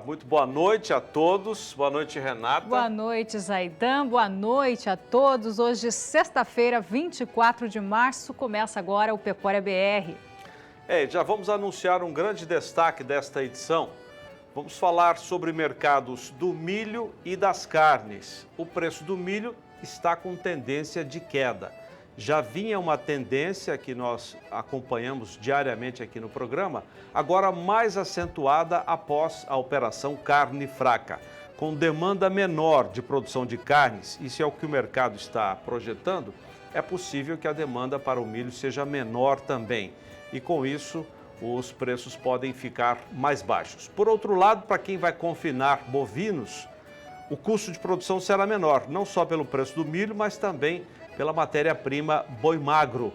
Muito boa noite a todos. Boa noite, Renata. Boa noite, Zaidan. Boa noite a todos. Hoje, sexta-feira, 24 de março, começa agora o Pecuária BR. Já vamos anunciar um grande destaque desta edição. Vamos falar sobre mercados do milho e das carnes. O preço do milho está com tendência de queda. Já vinha uma tendência que nós acompanhamos diariamente aqui no programa, agora mais acentuada após a operação carne fraca. Com demanda menor de produção de carnes, isso é o que o mercado está projetando, é possível que a demanda para o milho seja menor também. E com isso, os preços podem ficar mais baixos. Por outro lado, para quem vai confinar bovinos, o custo de produção será menor, não só pelo preço do milho, mas também pela matéria-prima boi magro.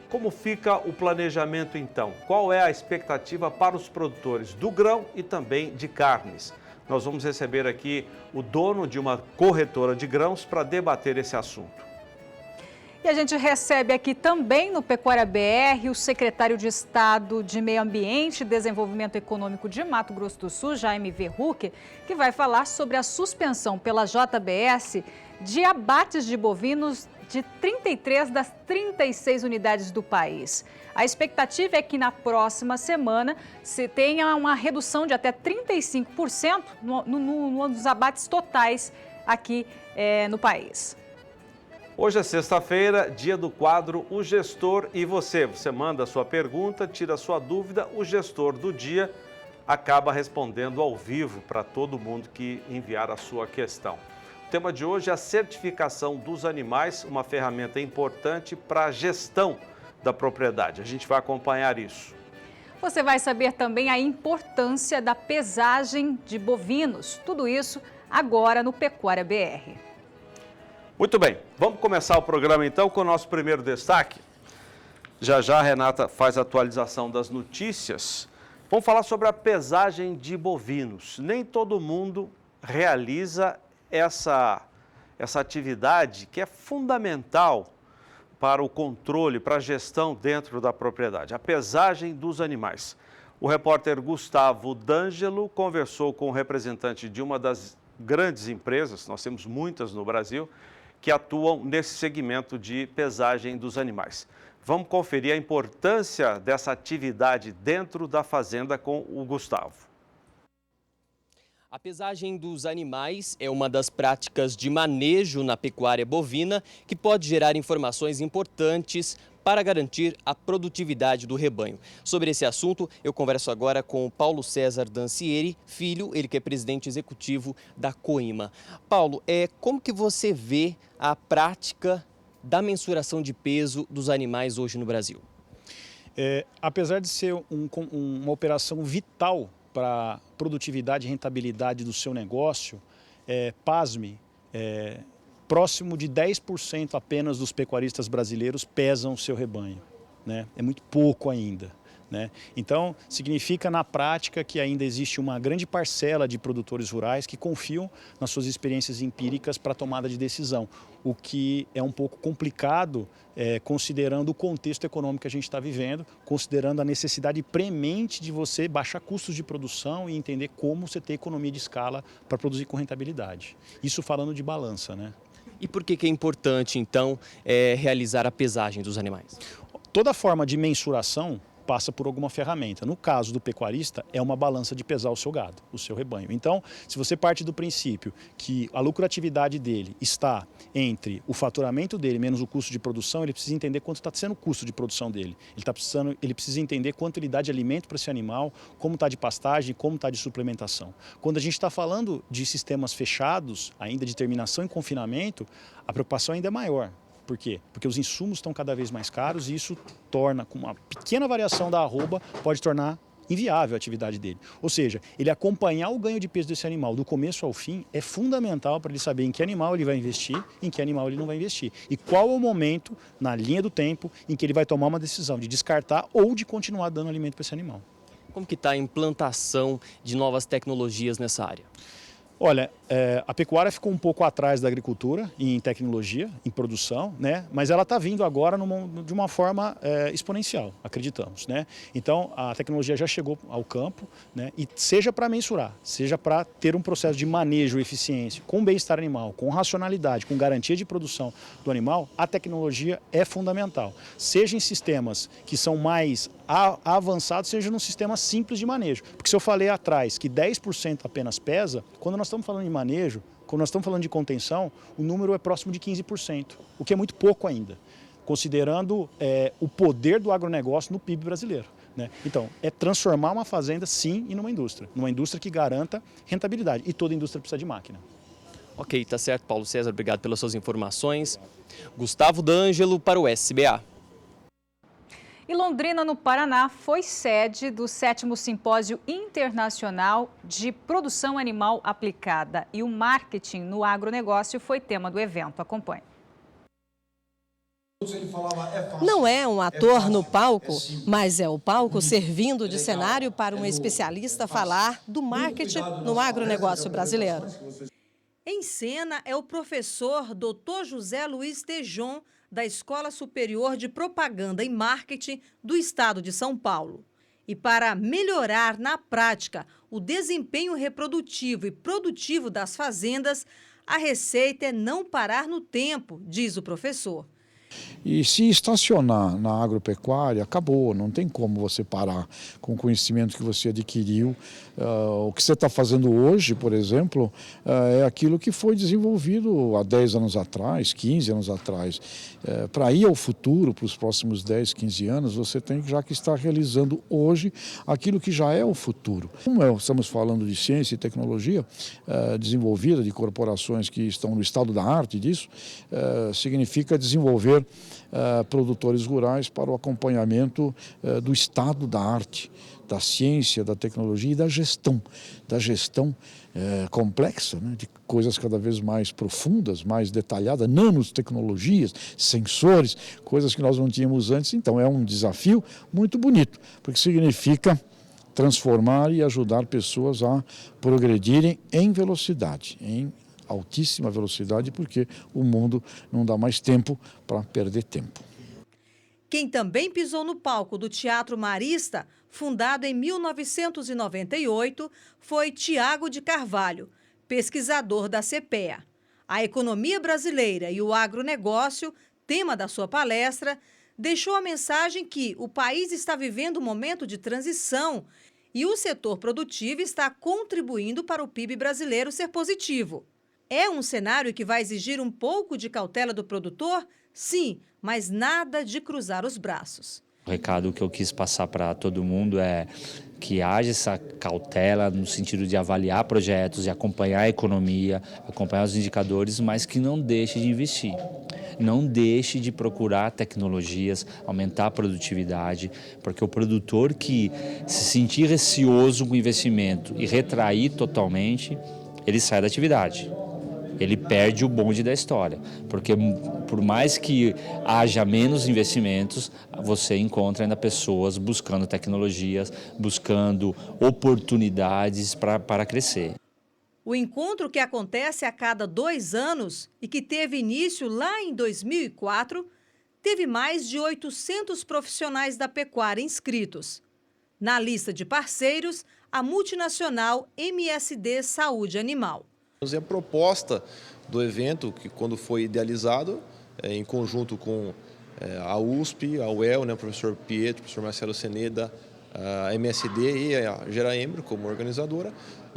Como fica o planejamento então? Qual é a expectativa para os produtores do grão e também de carnes? Nós vamos receber aqui o dono de uma corretora de grãos para debater esse assunto. E a gente recebe aqui também no Pecuária BR o secretário de Estado de Meio Ambiente e Desenvolvimento Econômico de Mato Grosso do Sul, Jaime Verruc, que vai falar sobre a suspensão pela JBS de abates de bovinos de 33 das 36 unidades do país. A expectativa é que na próxima semana se tenha uma redução de até 35% nos abates totais aqui no país. Hoje é sexta-feira, dia do quadro O Gestor e Você. Você manda a sua pergunta, tira a sua dúvida, o gestor do dia acaba respondendo ao vivo para todo mundo que enviar a sua questão. O tema de hoje é a certificação dos animais, uma ferramenta importante para a gestão da propriedade. A gente vai acompanhar isso. Você vai saber também a importância da pesagem de bovinos. Tudo isso agora no Pecuária BR. Muito bem, vamos começar o programa então com o nosso primeiro destaque. Já já a Renata faz a atualização das notícias. Vamos falar sobre a pesagem de bovinos. Nem todo mundo realiza essa atividade que é fundamental para o controle, para a gestão dentro da propriedade, a pesagem dos animais. O repórter Gustavo D'Angelo conversou com o representante de uma das grandes empresas, nós temos muitas no Brasil, que atuam nesse segmento de pesagem dos animais. Vamos conferir a importância dessa atividade dentro da fazenda com o Gustavo. A pesagem dos animais é uma das práticas de manejo na pecuária bovina que pode gerar informações importantes para garantir a produtividade do rebanho. Sobre esse assunto, eu converso agora com o Paulo César Dancieri, filho, ele que é presidente executivo da Coima. Paulo, como que você vê a prática da mensuração de peso dos animais hoje no Brasil? Apesar de ser uma operação vital para a produtividade e rentabilidade do seu negócio, pasme, próximo de 10% apenas dos pecuaristas brasileiros pesam o seu rebanho, né? É muito pouco ainda, né? Então, significa na prática que ainda existe uma grande parcela de produtores rurais que confiam nas suas experiências empíricas para a tomada de decisão, o que é um pouco complicado considerando o contexto econômico que a gente está vivendo, considerando a necessidade premente de você baixar custos de produção e entender como você ter economia de escala para produzir com rentabilidade. Isso falando de balança, né? E por que é importante, então, realizar a pesagem dos animais? Toda forma de mensuração passa por alguma ferramenta. No caso do pecuarista, é uma balança de pesar o seu gado, o seu rebanho. Então, se você parte do princípio que a lucratividade dele está entre o faturamento dele menos o custo de produção, ele precisa entender quanto está sendo o custo de produção dele. Ele precisa entender quanto ele dá de alimento para esse animal, como está de pastagem, como está de suplementação. Quando a gente está falando de sistemas fechados, ainda de terminação e confinamento, a preocupação ainda é maior. Por quê? Porque os insumos estão cada vez mais caros e isso torna, com uma pequena variação da arroba, pode tornar inviável a atividade dele. Ou seja, ele acompanhar o ganho de peso desse animal do começo ao fim é fundamental para ele saber em que animal ele vai investir, em que animal ele não vai investir. E qual é o momento, na linha do tempo, em que ele vai tomar uma decisão de descartar ou de continuar dando alimento para esse animal. Como que está a implantação de novas tecnologias nessa área? Olha, a pecuária ficou um pouco atrás da agricultura em tecnologia, em produção, né? Mas ela está vindo agora de uma forma exponencial, acreditamos, né? Então, a tecnologia já chegou ao campo, né? E seja para mensurar, seja para ter um processo de manejo, eficiência, com bem-estar animal, com racionalidade, com garantia de produção do animal, a tecnologia é fundamental. Seja em sistemas que são mais avançados, seja num sistema simples de manejo. Porque se eu falei atrás que 10% apenas pesa, quando nós estamos falando de manejo, quando nós estamos falando de contenção, o número é próximo de 15%, o que é muito pouco ainda, considerando o poder do agronegócio no PIB brasileiro, né? Então, é transformar uma fazenda, sim, em numa indústria que garanta rentabilidade. E toda indústria precisa de máquina. Ok, tá certo, Paulo César, obrigado pelas suas informações. Gustavo D'Angelo para o SBA. E Londrina, no Paraná, foi sede do 7º Simpósio Internacional de Produção Animal Aplicada. E o marketing no agronegócio foi tema do evento. Acompanhe. Não é um ator no palco, mas é o palco servindo de cenário para um especialista falar do marketing no agronegócio brasileiro. Em cena é o professor Dr. José Luiz Tejon, da Escola Superior de Propaganda e Marketing do Estado de São Paulo. E para melhorar na prática o desempenho reprodutivo e produtivo das fazendas, a receita é não parar no tempo, diz o professor. E se estacionar na agropecuária, acabou, não tem como você parar com o conhecimento que você adquiriu. O que você está fazendo hoje, por exemplo, é aquilo que foi desenvolvido há 10 anos atrás, 15 anos atrás. Para ir ao futuro, para os próximos 10, 15 anos, você tem já que estar realizando hoje aquilo que já é o futuro. Como estamos falando de ciência e tecnologia desenvolvida, de corporações que estão no estado da arte disso, significa desenvolver produtores rurais para o acompanhamento do estado da arte, da ciência, da tecnologia e da gestão complexa, né, de coisas cada vez mais profundas, mais detalhadas, nanotecnologias, sensores, coisas que nós não tínhamos antes. Então é um desafio muito bonito, porque significa transformar e ajudar pessoas a progredirem em velocidade, em altíssima velocidade, porque o mundo não dá mais tempo para perder tempo. Quem também pisou no palco do Teatro Marista, fundado em 1998, foi Tiago de Carvalho, pesquisador da CPEA. A economia brasileira e o agronegócio, tema da sua palestra, deixou a mensagem que o país está vivendo um momento de transição e o setor produtivo está contribuindo para o PIB brasileiro ser positivo. É um cenário que vai exigir um pouco de cautela do produtor? Sim, mas nada de cruzar os braços. O recado que eu quis passar para todo mundo é que haja essa cautela no sentido de avaliar projetos, de acompanhar a economia, acompanhar os indicadores, mas que não deixe de investir. Não deixe de procurar tecnologias, aumentar a produtividade, porque o produtor que se sentir receoso com o investimento e retrair totalmente, ele sai da atividade. Ele perde o bonde da história, porque por mais que haja menos investimentos, você encontra ainda pessoas buscando tecnologias, buscando oportunidades para crescer. O encontro, que acontece a cada 2 anos e que teve início lá em 2004, teve mais de 800 profissionais da pecuária inscritos. Na lista de parceiros, a multinacional MSD Saúde Animal. A proposta do evento, que quando foi idealizado, em conjunto com a USP, a UEL, né, o professor Pietro, o professor Marcelo Seneda, a MSD e a Geraembro como organizadora,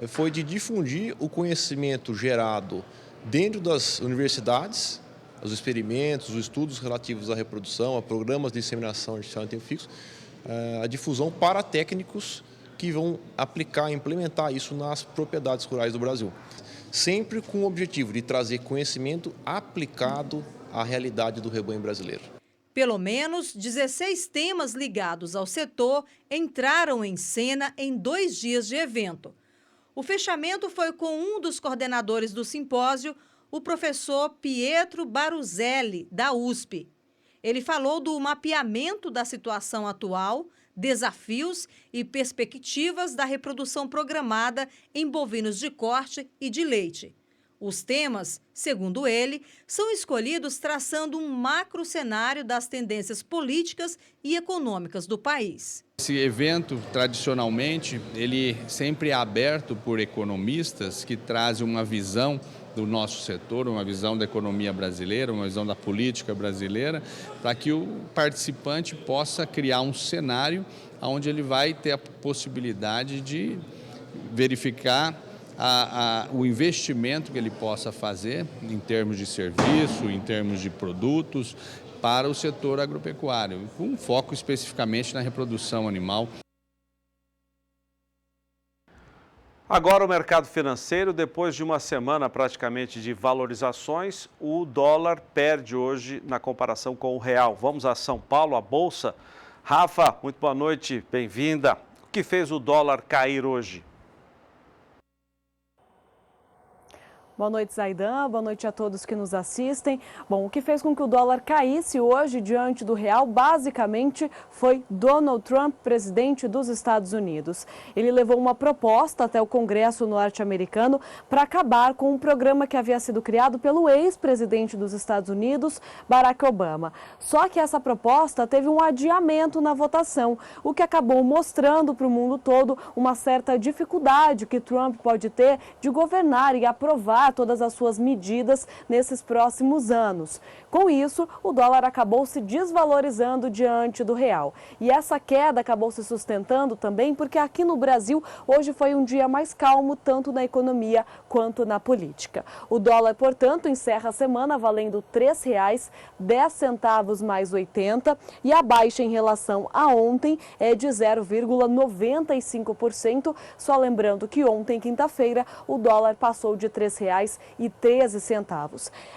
foi de difundir o conhecimento gerado dentro das universidades, os experimentos, os estudos relativos à reprodução, a programas de inseminação artificial em tempo fixo, a difusão para técnicos que vão aplicar e implementar isso nas propriedades rurais do Brasil. Sempre com o objetivo de trazer conhecimento aplicado à realidade do rebanho brasileiro. Pelo menos 16 temas ligados ao setor entraram em cena em 2 dias de evento. O fechamento foi com um dos coordenadores do simpósio, o professor Pietro Baruzelli, da USP. Ele falou do mapeamento da situação atual, desafios e perspectivas da reprodução programada em bovinos de corte e de leite. Os temas, segundo ele, são escolhidos traçando um macro cenário das tendências políticas e econômicas do país. Esse evento, tradicionalmente, ele sempre é aberto por economistas que trazem uma visão do nosso setor, uma visão da economia brasileira, uma visão da política brasileira, para que o participante possa criar um cenário onde ele vai ter a possibilidade de verificar o investimento que ele possa fazer em termos de serviço, em termos de produtos, para o setor agropecuário, com um foco especificamente na reprodução animal. Agora o mercado financeiro, depois de uma semana praticamente de valorizações, o dólar perde hoje na comparação com o real. Vamos a São Paulo, a Bolsa. Rafa, muito boa noite, bem-vinda. O que fez o dólar cair hoje? Boa noite, Zaidan. Boa noite a todos que nos assistem. Bom, o que fez com que o dólar caísse hoje diante do real, basicamente, foi Donald Trump, presidente dos Estados Unidos. Ele levou uma proposta até o Congresso norte-americano para acabar com um programa que havia sido criado pelo ex-presidente dos Estados Unidos, Barack Obama. Só que essa proposta teve um adiamento na votação, o que acabou mostrando para o mundo todo uma certa dificuldade que Trump pode ter de governar e aprovar todas as suas medidas nesses próximos anos. Com isso, o dólar acabou se desvalorizando diante do real. E essa queda acabou se sustentando também porque aqui no Brasil hoje foi um dia mais calmo, tanto na economia quanto na política. O dólar, portanto, encerra a semana valendo R$ 3,10 mais 80 e a baixa em relação a ontem é de 0,95%. Só lembrando que ontem, quinta-feira, o dólar passou de R$ 3,13.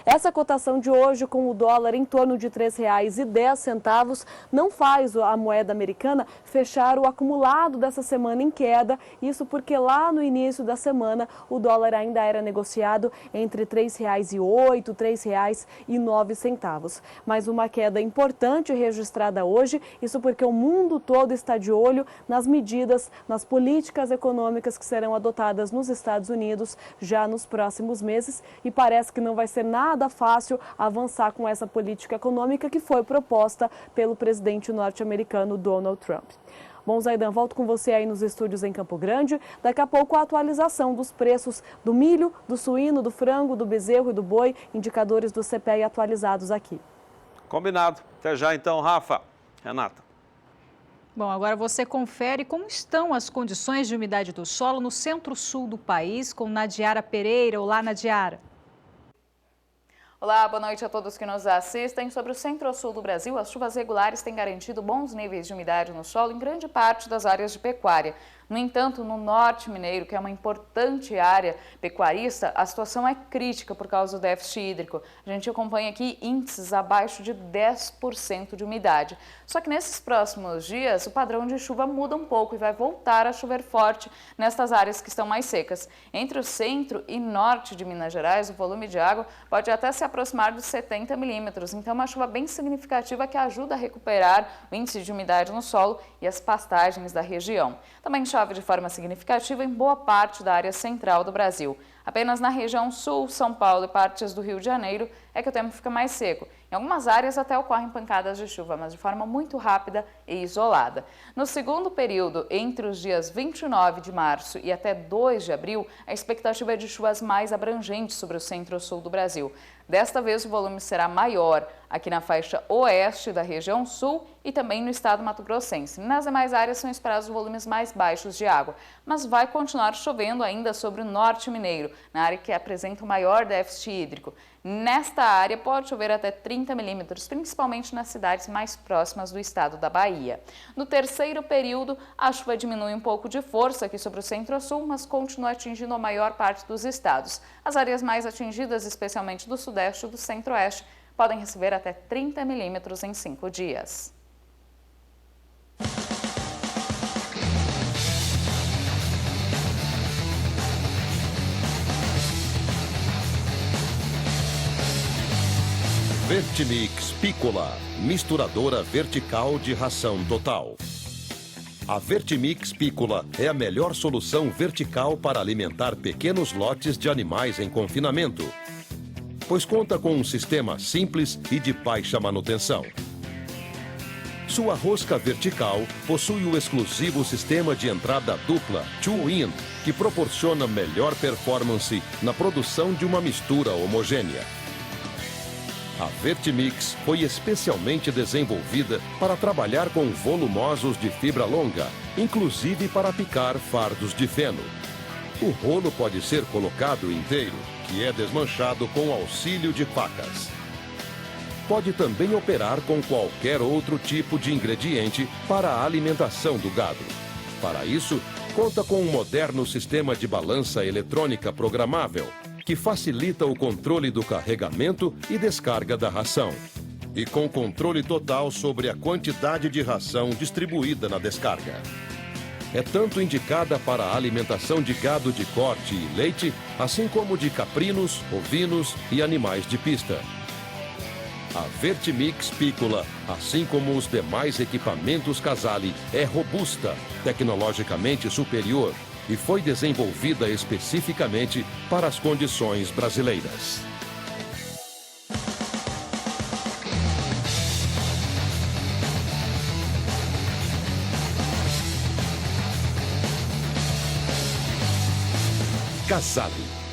Essa cotação de hoje, com o dólar em torno de R$ 3,10, não faz a moeda americana fechar o acumulado dessa semana em queda. Isso porque lá no início da semana o dólar ainda era negociado entre R$ 3,08 e R$ 3,09. Mas uma queda importante registrada hoje, isso porque o mundo todo está de olho nas medidas, nas políticas econômicas que serão adotadas nos Estados Unidos já nos próximos meses, e parece que não vai ser nada fácil avançar com essa política econômica que foi proposta pelo presidente norte-americano Donald Trump. Bom, Zaidan, volto com você aí nos estúdios em Campo Grande. Daqui a pouco a atualização dos preços do milho, do suíno, do frango, do bezerro e do boi, indicadores do CPEA atualizados aqui. Combinado. Até já então, Rafa. Renata. Bom, agora você confere como estão as condições de umidade do solo no centro-sul do país com Nadiara Pereira. Olá, Nadiara. Olá, boa noite a todos que nos assistem. Sobre o centro-sul do Brasil, as chuvas regulares têm garantido bons níveis de umidade no solo em grande parte das áreas de pecuária. No entanto, no norte mineiro, que é uma importante área pecuarista, a situação é crítica por causa do déficit hídrico. A gente acompanha aqui índices abaixo de 10% de umidade. Só que nesses próximos dias, o padrão de chuva muda um pouco e vai voltar a chover forte nestas áreas que estão mais secas. Entre o centro e norte de Minas Gerais, o volume de água pode até se aproximar dos 70 milímetros. Então, uma chuva bem significativa que ajuda a recuperar o índice de umidade no solo e as pastagens da região. Também chove de forma significativa em boa parte da área central do Brasil. Apenas na região sul, São Paulo e partes do Rio de Janeiro é que o tempo fica mais seco. Em algumas áreas até ocorrem pancadas de chuva, mas de forma muito rápida e isolada. No segundo período, entre os dias 29 de março e até 2 de abril, a expectativa é de chuvas mais abrangentes sobre o centro-sul do Brasil. Desta vez, o volume será maior aqui na faixa oeste da região sul e também no estado mato-grossense. Nas demais áreas são esperados volumes mais baixos de água, mas vai continuar chovendo ainda sobre o norte mineiro, na área que apresenta o maior déficit hídrico. Nesta área pode chover até 30 milímetros, principalmente nas cidades mais próximas do estado da Bahia. No terceiro período, a chuva diminui um pouco de força aqui sobre o centro-sul, mas continua atingindo a maior parte dos estados. As áreas mais atingidas, especialmente do sudeste e do centro-oeste, podem receber até 30 milímetros em 5 dias. Vertimix Piccola, misturadora vertical de ração total. A Vertimix Pícola é a melhor solução vertical para alimentar pequenos lotes de animais em confinamento, pois conta com um sistema simples e de baixa manutenção. Sua rosca vertical possui o exclusivo sistema de entrada dupla Two-In, que proporciona melhor performance na produção de uma mistura homogênea. A Vertimix foi especialmente desenvolvida para trabalhar com volumosos de fibra longa, inclusive para picar fardos de feno. O rolo pode ser colocado inteiro, que é desmanchado com auxílio de facas. Pode também operar com qualquer outro tipo de ingrediente para a alimentação do gado. Para isso, conta com um moderno sistema de balança eletrônica programável, que facilita o controle do carregamento e descarga da ração. E com controle total sobre a quantidade de ração distribuída na descarga. É tanto indicada para a alimentação de gado de corte e leite, assim como de caprinos, ovinos e animais de pista. A Vertimix Pícola, assim como os demais equipamentos Casale, é robusta, tecnologicamente superior e foi desenvolvida especificamente para as condições brasileiras. Casale,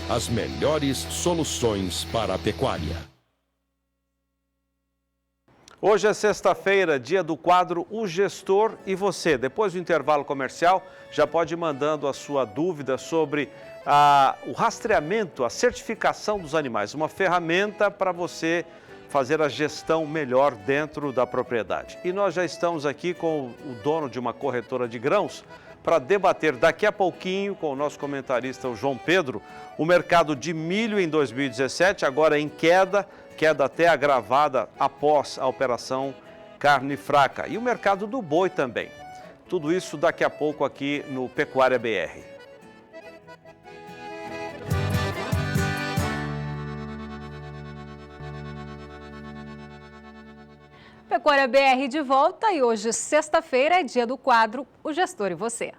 as melhores soluções para a pecuária. Hoje é sexta-feira, dia do quadro O Gestor e Você. Depois do intervalo comercial, já pode ir mandando a sua dúvida sobre o rastreamento, a certificação dos animais. Uma ferramenta para você fazer a gestão melhor dentro da propriedade. E nós já estamos aqui com o dono de uma corretora de grãos para debater daqui a pouquinho com o nosso comentarista, o João Pedro, o mercado de milho em 2017, agora em queda até agravada após a operação carne fraca. E o mercado do boi também. Tudo isso daqui a pouco aqui no Pecuária BR. Pecuária BR de volta e hoje, sexta-feira, é dia do quadro O Gestor e Você.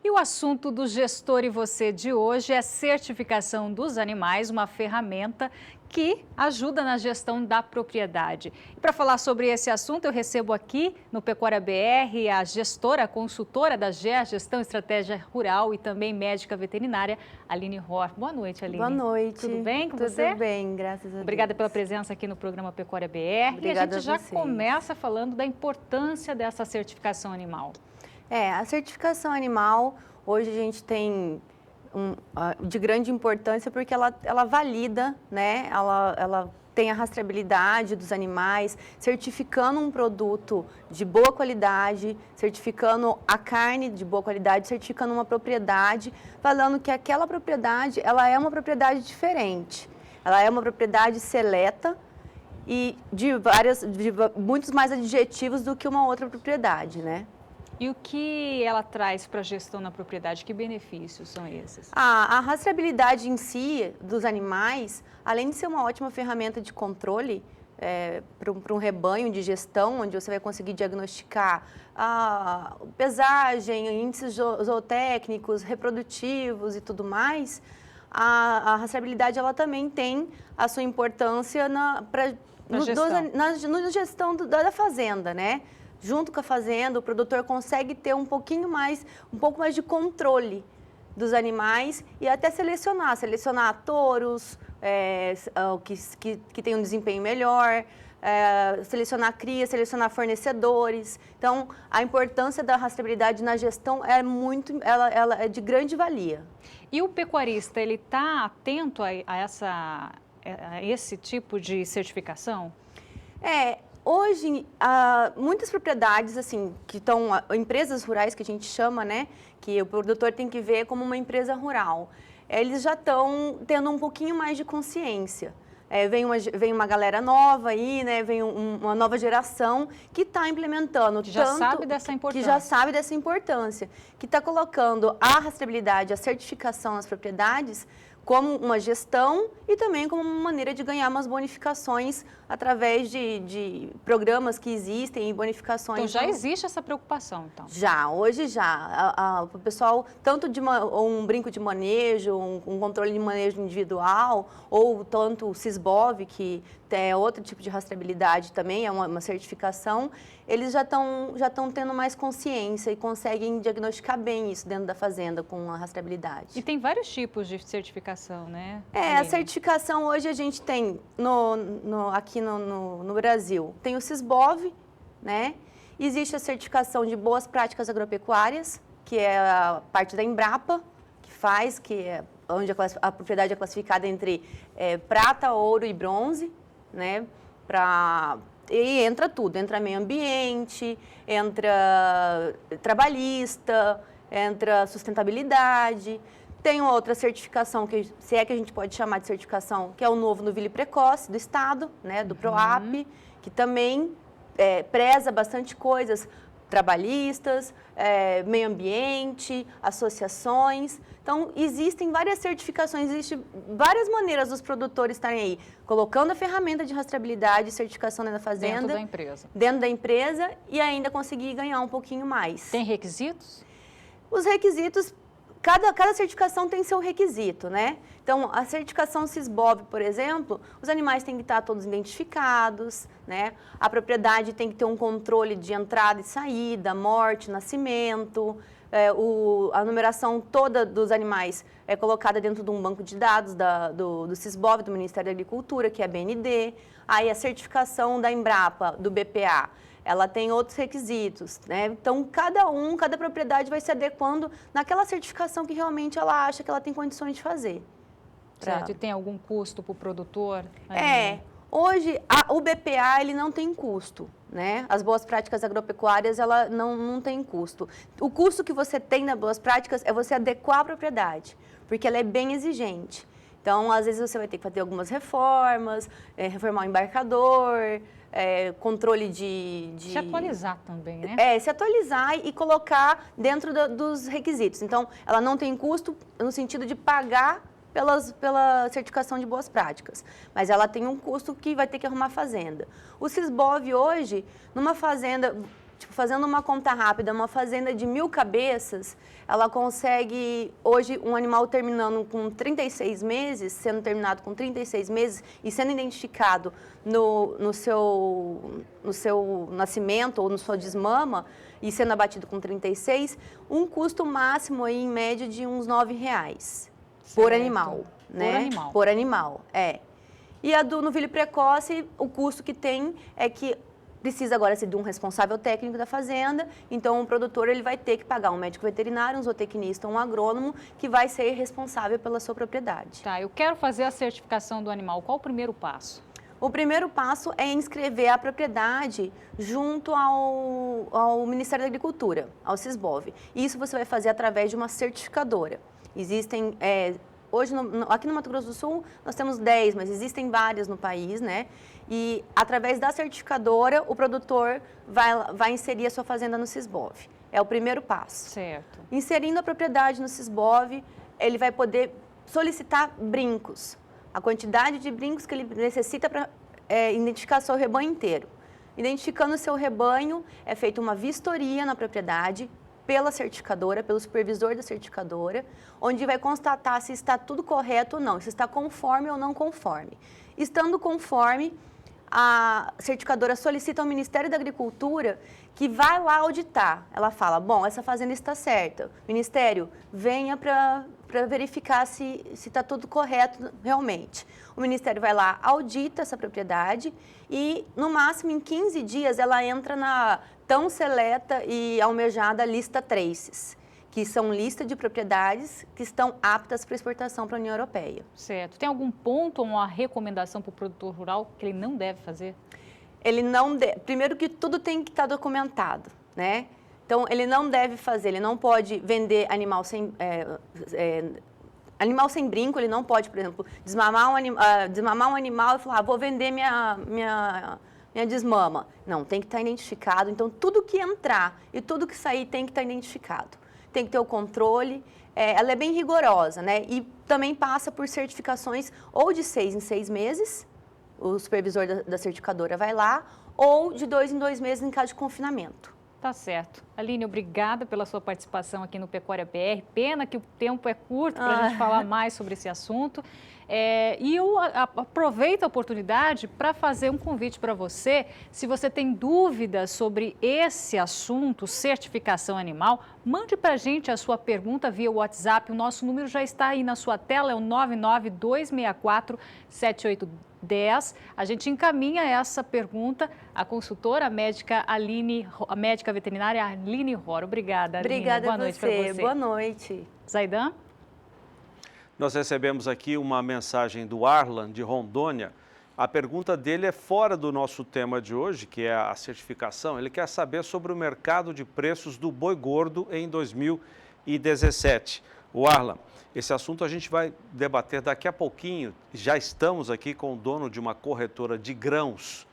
E o assunto do Gestor e Você de hoje é certificação dos animais, uma ferramenta que ajuda na gestão da propriedade. E para falar sobre esse assunto, eu recebo aqui no Pecuária BR a gestora, a consultora da GEA, Gestão e Estratégia Rural e também médica veterinária, Aline Horth. Boa noite, Aline. Boa noite. Tudo bem com você? Tudo bem, graças a Deus. Obrigada pela presença aqui no programa Pecuária BR. Obrigada. E a gente já começa falando da importância dessa certificação animal. A certificação animal, hoje a gente tem de grande importância porque ela valida, né? Ela tem a rastreabilidade dos animais, certificando um produto de boa qualidade, certificando a carne de boa qualidade, certificando uma propriedade, falando que aquela propriedade, ela é uma propriedade diferente. Ela é uma propriedade seleta e de muitos mais adjetivos do que uma outra propriedade, né? E o que ela traz para a gestão na propriedade? Que benefícios são esses? A rastreabilidade em si dos animais, além de ser uma ótima ferramenta de controle para um rebanho de gestão, onde você vai conseguir diagnosticar a pesagem, índices zootécnicos, reprodutivos e tudo mais, a rastreabilidade ela também tem a sua importância na gestão da fazenda, né? Junto com a fazenda, o produtor consegue ter um pouco mais de controle dos animais e até selecionar touros que têm um desempenho melhor, selecionar cria, selecionar fornecedores. Então, a importância da rastreabilidade na gestão ela é de grande valia. E o pecuarista, ele está atento a esse tipo de certificação? Hoje, muitas propriedades, assim, que estão, empresas rurais que a gente chama, né, que o produtor tem que ver como uma empresa rural, eles já estão tendo um pouquinho mais de consciência. Vem uma galera nova aí, né? Vem uma nova geração que está implementando. Que já sabe dessa importância. Que já sabe dessa importância. Que está colocando a rastreabilidade, a certificação nas propriedades como uma gestão e também como uma maneira de ganhar umas bonificações através de programas que existem e bonificações. Então já existe essa preocupação, então? Já, hoje já. O pessoal, tanto de um brinco de manejo, um controle de manejo individual, ou tanto o Sisbov, que é outro tipo de rastreabilidade também, é uma certificação, eles já estão tendo mais consciência e conseguem diagnosticar bem isso dentro da fazenda com a rastreabilidade. E tem vários tipos de certificação, né? A certificação hoje a gente tem aqui no Brasil, tem o Sisbov, né? Existe a certificação de boas práticas agropecuárias, que é a parte da Embrapa, que é onde a propriedade é classificada entre prata, ouro e bronze, né? E entra tudo, entra meio ambiente, entra trabalhista, entra sustentabilidade. Tem uma outra certificação, se é que a gente pode chamar de certificação, que é o novo novilho precoce do Estado, né, do PROAP, que também preza bastante coisas trabalhistas, meio ambiente, associações. Então, existem várias certificações, existem várias maneiras dos produtores estarem aí, colocando a ferramenta de rastreabilidade e certificação dentro da fazenda. Dentro da empresa. Dentro da empresa e ainda conseguir ganhar um pouquinho mais. Tem requisitos? Os requisitos, cada certificação tem seu requisito, né? Então, a certificação Sisbov, por exemplo, os animais têm que estar todos identificados, né? A propriedade tem que ter um controle de entrada e saída, morte, nascimento, a numeração toda dos animais é colocada dentro de um banco de dados do Sisbov, do Ministério da Agricultura, que é a BND. Aí a certificação da Embrapa, do BPA, ela tem outros requisitos, né? Então, cada propriedade vai se adequando naquela certificação que realmente ela acha que ela tem condições de fazer. Certo, e tem algum custo para o produtor? Hoje o BPA ele não tem custo, né? As boas práticas agropecuárias ela não tem custo. O custo que você tem nas boas práticas é você adequar a propriedade, porque ela é bem exigente. Então, às vezes você vai ter que fazer algumas reformas, reformar o embarcador, controle de... Se atualizar também, né? Se atualizar e colocar dentro dos requisitos. Então, ela não tem custo no sentido de pagar pela certificação de boas práticas, mas ela tem um custo que vai ter que arrumar fazenda. O Sisbov hoje, numa fazenda, fazendo uma conta rápida, uma fazenda de 1.000 cabeças, ela consegue, hoje, um animal terminando com 36 meses, sendo terminado com 36 meses e sendo identificado no seu nascimento ou no sua desmama e sendo abatido com 36, um custo máximo aí, em média de uns R$9 por animal, né? Por animal, E a do novilho precoce, o custo que tem é que precisa agora ser de um responsável técnico da fazenda, então o produtor ele vai ter que pagar um médico veterinário, um zootecnista, um agrônomo, que vai ser responsável pela sua propriedade. Tá, eu quero fazer a certificação do animal, qual o primeiro passo? O primeiro passo é inscrever a propriedade junto ao Ministério da Agricultura, ao Sisbov. Isso você vai fazer através de uma certificadora. Existem, hoje aqui no Mato Grosso do Sul, nós temos 10, mas existem várias no país, né? E através da certificadora, o produtor vai inserir a sua fazenda no Sisbov. É o primeiro passo. Certo. Inserindo a propriedade no Sisbov, ele vai poder solicitar brincos. A quantidade de brincos que ele necessita para identificar seu rebanho inteiro. Identificando o seu rebanho, é feita uma vistoria na propriedade, pela certificadora, pelo supervisor da certificadora, onde vai constatar se está tudo correto ou não, se está conforme ou não conforme. Estando conforme, a certificadora solicita ao Ministério da Agricultura que vai lá auditar. Ela fala, bom, essa fazenda está certa. Ministério, venha para verificar se está tudo correto realmente. O Ministério vai lá, audita essa propriedade e, no máximo, em 15 dias, ela entra na tão seleta e almejada lista Traces, que são lista de propriedades que estão aptas para exportação para a União Europeia. Certo. Tem algum ponto ou uma recomendação para o produtor rural que ele não deve fazer? Ele não deve. Primeiro que tudo tem que estar documentado, né? Então, ele não deve fazer, ele não pode vender animal Animal sem brinco, ele não pode, por exemplo, desmamar um animal e falar, vou vender minha desmama. Não, tem que estar identificado. Então, tudo que entrar e tudo que sair tem que estar identificado. Tem que ter o controle. Ela é bem rigorosa, né? E também passa por certificações ou de 6 em 6 meses, o supervisor da certificadora vai lá, ou de 2 em 2 meses em caso de confinamento. Tá certo. Aline, obrigada pela sua participação aqui no Pecuária BR. Pena que o tempo é curto para a gente falar mais sobre esse assunto. E eu aproveito a oportunidade para fazer um convite para você. Se você tem dúvidas sobre esse assunto, certificação animal, mande para a gente a sua pergunta via WhatsApp. O nosso número já está aí na sua tela, é o 992647810. A gente encaminha essa pergunta à consultora, a médica veterinária Aline Rora. Obrigada, Aline. Obrigada Boa noite para você. Boa noite. Zaidan? Nós recebemos aqui uma mensagem do Arlan, de Rondônia. A pergunta dele é fora do nosso tema de hoje, que é a certificação. Ele quer saber sobre o mercado de preços do boi gordo em 2017. O Arlan, esse assunto a gente vai debater daqui a pouquinho. Já estamos aqui com o dono de uma corretora de grãos.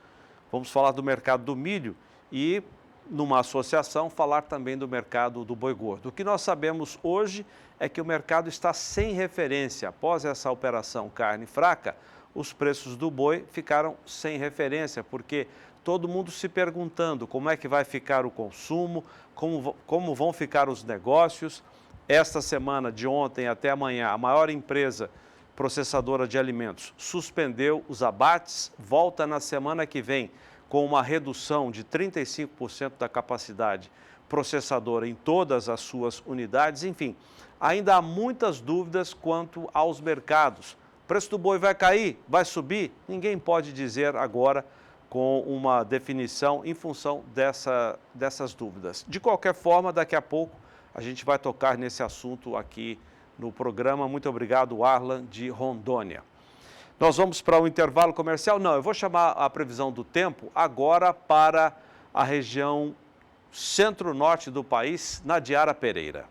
Vamos falar do mercado do milho e, numa associação, falar também do mercado do boi gordo. O que nós sabemos hoje é que o mercado está sem referência. Após essa operação carne fraca, os preços do boi ficaram sem referência, porque todo mundo se perguntando como é que vai ficar o consumo, como vão ficar os negócios. Esta semana, de ontem até amanhã, a maior empresa processadora de alimentos suspendeu os abates, volta na semana que vem com uma redução de 35% da capacidade processadora em todas as suas unidades. Enfim, ainda há muitas dúvidas quanto aos mercados. O preço do boi vai cair? Vai subir? Ninguém pode dizer agora com uma definição em função dessas dúvidas. De qualquer forma, daqui a pouco a gente vai tocar nesse assunto aqui no programa. Muito obrigado, Arlan, de Rondônia. Nós vamos para o intervalo comercial? Não, eu vou chamar a previsão do tempo agora para a região centro-norte do país, Nadiara Pereira.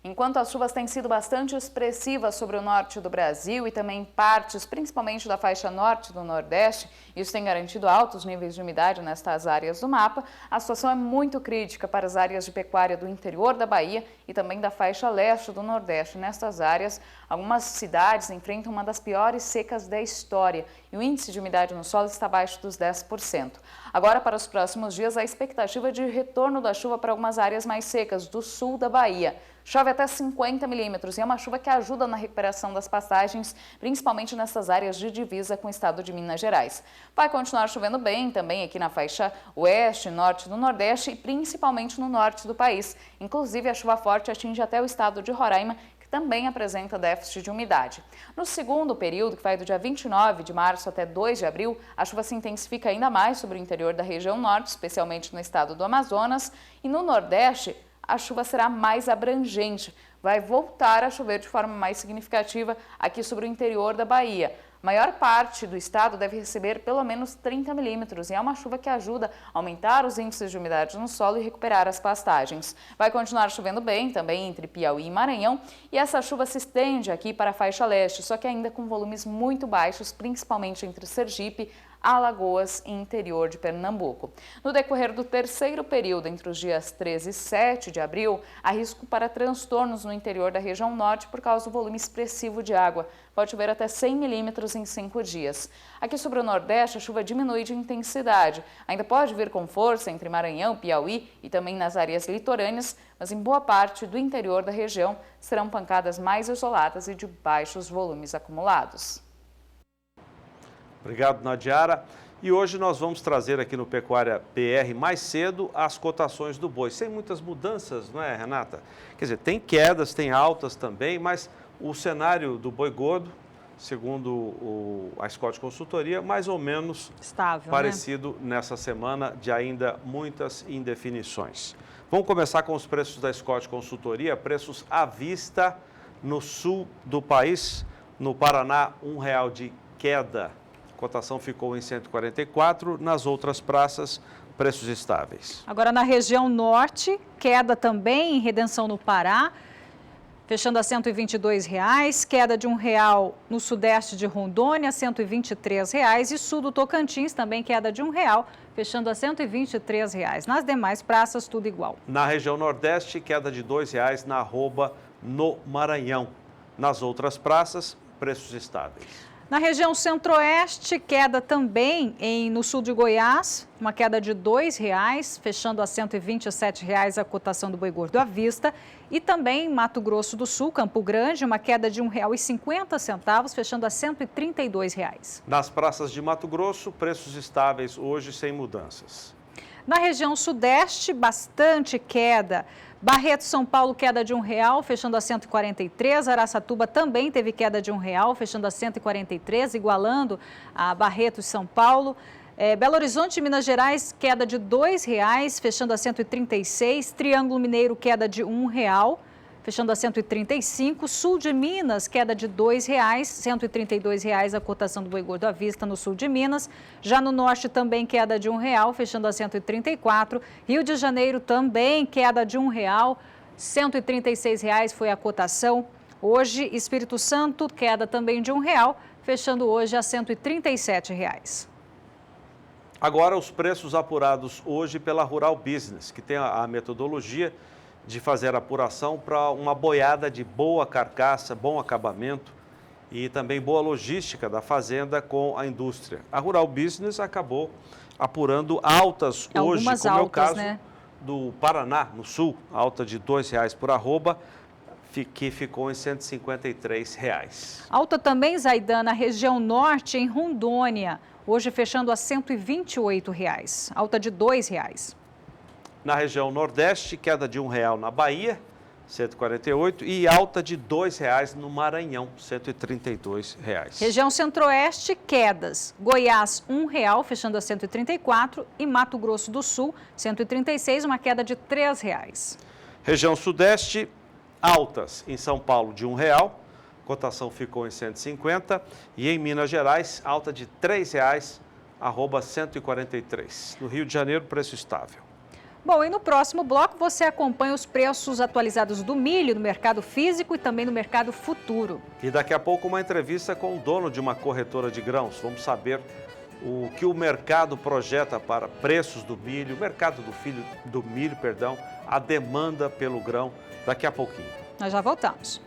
Enquanto as chuvas têm sido bastante expressivas sobre o norte do Brasil e também partes, principalmente da faixa norte do Nordeste, isso tem garantido altos níveis de umidade nestas áreas do mapa, a situação é muito crítica para as áreas de pecuária do interior da Bahia e também da faixa leste do Nordeste. Nestas áreas, algumas cidades enfrentam uma das piores secas da história e o índice de umidade no solo está abaixo dos 10%. Agora, para os próximos dias, a expectativa de retorno da chuva para algumas áreas mais secas do sul da Bahia. Chove até 50 milímetros e é uma chuva que ajuda na recuperação das pastagens, principalmente nessas áreas de divisa com o estado de Minas Gerais. Vai continuar chovendo bem também aqui na faixa oeste, norte do Nordeste e principalmente no norte do país. Inclusive, a chuva forte atinge até o estado de Roraima, que também apresenta déficit de umidade. No segundo período, que vai do dia 29 de março até 2 de abril, a chuva se intensifica ainda mais sobre o interior da região norte, especialmente no estado do Amazonas, e no Nordeste, a chuva será mais abrangente. Vai voltar a chover de forma mais significativa aqui sobre o interior da Bahia. A maior parte do estado deve receber pelo menos 30 milímetros e é uma chuva que ajuda a aumentar os índices de umidade no solo e recuperar as pastagens. Vai continuar chovendo bem também entre Piauí e Maranhão e essa chuva se estende aqui para a faixa leste, só que ainda com volumes muito baixos, principalmente entre Sergipe, Alagoas e interior de Pernambuco. No decorrer do terceiro período, entre os dias 13 e 7 de abril, há risco para transtornos no interior da região norte por causa do volume expressivo de água. Pode chover até 100 milímetros em 5 dias. Aqui sobre o Nordeste, a chuva diminui de intensidade. Ainda pode vir com força entre Maranhão, Piauí e também nas áreas litorâneas, mas em boa parte do interior da região serão pancadas mais isoladas e de baixos volumes acumulados. Obrigado, Nadiara. E hoje nós vamos trazer aqui no Pecuária BR mais cedo as cotações do boi. Sem muitas mudanças, não é, Renata? Quer dizer, tem quedas, tem altas também, mas o cenário do boi gordo, segundo a Scott Consultoria, mais ou menos estável, parecido, né? Nessa semana de ainda muitas indefinições. Vamos começar com os preços da Scott Consultoria, preços à vista no sul do país, no Paraná, R$1 de queda. A cotação ficou em 144, nas outras praças, preços estáveis. Agora, na região norte, queda também em Redenção no Pará. fechando a R$ 122,00, queda de R$1 no sudeste de Rondônia, R$ 123,00 e sul do Tocantins também queda de R$1, fechando a R$ 123,00. Nas demais praças, tudo igual. Na região nordeste, queda de R$ 2,00 na arroba no Maranhão. Nas outras praças, preços estáveis. Na região centro-oeste, queda também no sul de Goiás, uma queda de R$ 2,00, fechando a R$ 127,00 a cotação do boi gordo à vista. E também em Mato Grosso do Sul, Campo Grande, uma queda de R$ 1,50, fechando a R$ 132,00. Nas praças de Mato Grosso, preços estáveis hoje sem mudanças. Na região sudeste, bastante queda. Barreto, São Paulo, queda de R$1, fechando a R$ 143. Araçatuba também teve queda de R$1, fechando a R$ 143, igualando a Barreto e São Paulo. Belo Horizonte, Minas Gerais, queda de R$ 2,00, fechando a R$ 136. Triângulo Mineiro, queda de R$1, fechando a R$ 135. Sul de Minas, queda de R$ 2,00, R$ 132,00 a cotação do boi gordo à vista no sul de Minas. Já no norte também queda de R$1, fechando a R$ 134. Rio de Janeiro também queda de R$1, R$ 136,00 foi a cotação. Hoje, Espírito Santo, queda também de R$1, fechando hoje a R$ 137,00. Agora, os preços apurados hoje pela Rural Business, que tem a metodologia de fazer apuração para uma boiada de boa carcaça, bom acabamento e também boa logística da fazenda com a indústria. A Rural Business acabou apurando altas hoje, como é o caso, né, do Paraná, no sul, alta de R$ 2,00 por arroba, que ficou em R$ 153,00. Alta também, Zaidan, na região norte, em Rondônia, hoje fechando a R$ 128,00, alta de R$ 2,00. Na região nordeste, queda de R$1 na Bahia, R$ 148, e alta de R$ 2,00 no Maranhão, R$ 132,00. Região centro-oeste, quedas. Goiás, R$1, fechando a R$ 134, e Mato Grosso do Sul, R$ 136, uma queda de R$ 3,00. Região sudeste, altas em São Paulo de R$1, cotação ficou em 150, e em Minas Gerais, alta de R$ 3,00, arroba 143. No Rio de Janeiro, preço estável. Bom, e no próximo bloco você acompanha os preços atualizados do milho no mercado físico e também no mercado futuro. E daqui a pouco uma entrevista com o dono de uma corretora de grãos. Vamos saber o que o mercado projeta para preços do milho, o mercado do milho, a demanda pelo grão, daqui a pouquinho. Nós já voltamos.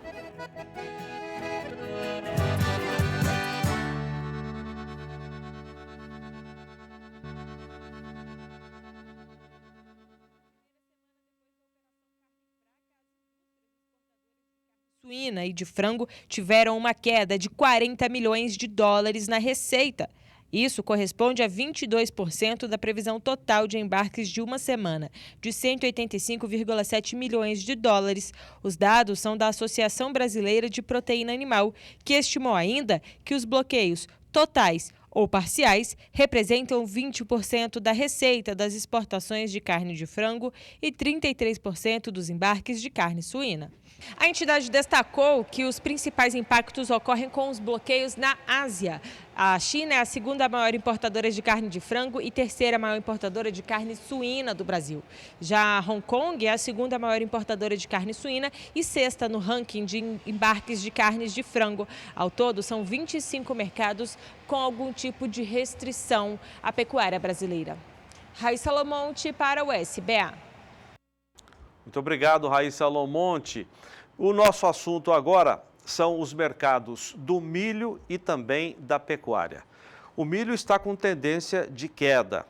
Suína e de frango tiveram uma queda de 40 milhões de dólares na receita. Isso corresponde a 22% da previsão total de embarques de uma semana, de 185,7 milhões de dólares. Os dados são da Associação Brasileira de Proteína Animal, que estimou ainda que os bloqueios totais ou parciais representam 20% da receita das exportações de carne de frango e 33% dos embarques de carne suína. A entidade destacou que os principais impactos ocorrem com os bloqueios na Ásia. A China é a segunda maior importadora de carne de frango e terceira maior importadora de carne suína do Brasil. Já Hong Kong é a segunda maior importadora de carne suína e sexta no ranking de embarques de carnes de frango. Ao todo, são 25 mercados com algum tipo de restrição à pecuária brasileira. Raíssa Lomonte para o SBA. Muito obrigado, Raíssa Lomonte. O nosso assunto agora são os mercados do milho e também da pecuária. O milho está com tendência de queda.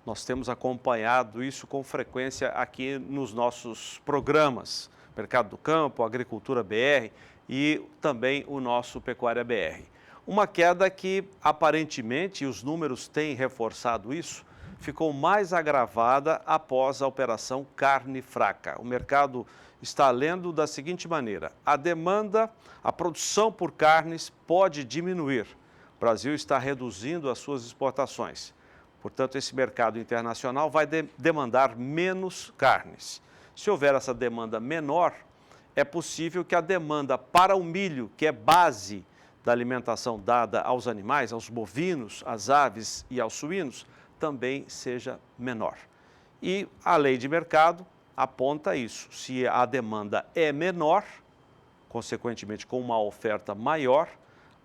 Nós temos acompanhado isso com frequência aqui nos nossos programas. Mercado do Campo, Agricultura BR e também o nosso Pecuária BR. Uma queda que aparentemente, e os números têm reforçado isso, ficou mais agravada após a operação carne fraca. O mercado está lendo da seguinte maneira: a demanda, a produção por carnes pode diminuir. O Brasil está reduzindo as suas exportações. Portanto, esse mercado internacional vai demandar menos carnes. Se houver essa demanda menor, é possível que a demanda para o milho, que é base da alimentação dada aos animais, aos bovinos, às aves e aos suínos, também seja menor. E a lei de mercado aponta isso. Se a demanda é menor, consequentemente com uma oferta maior,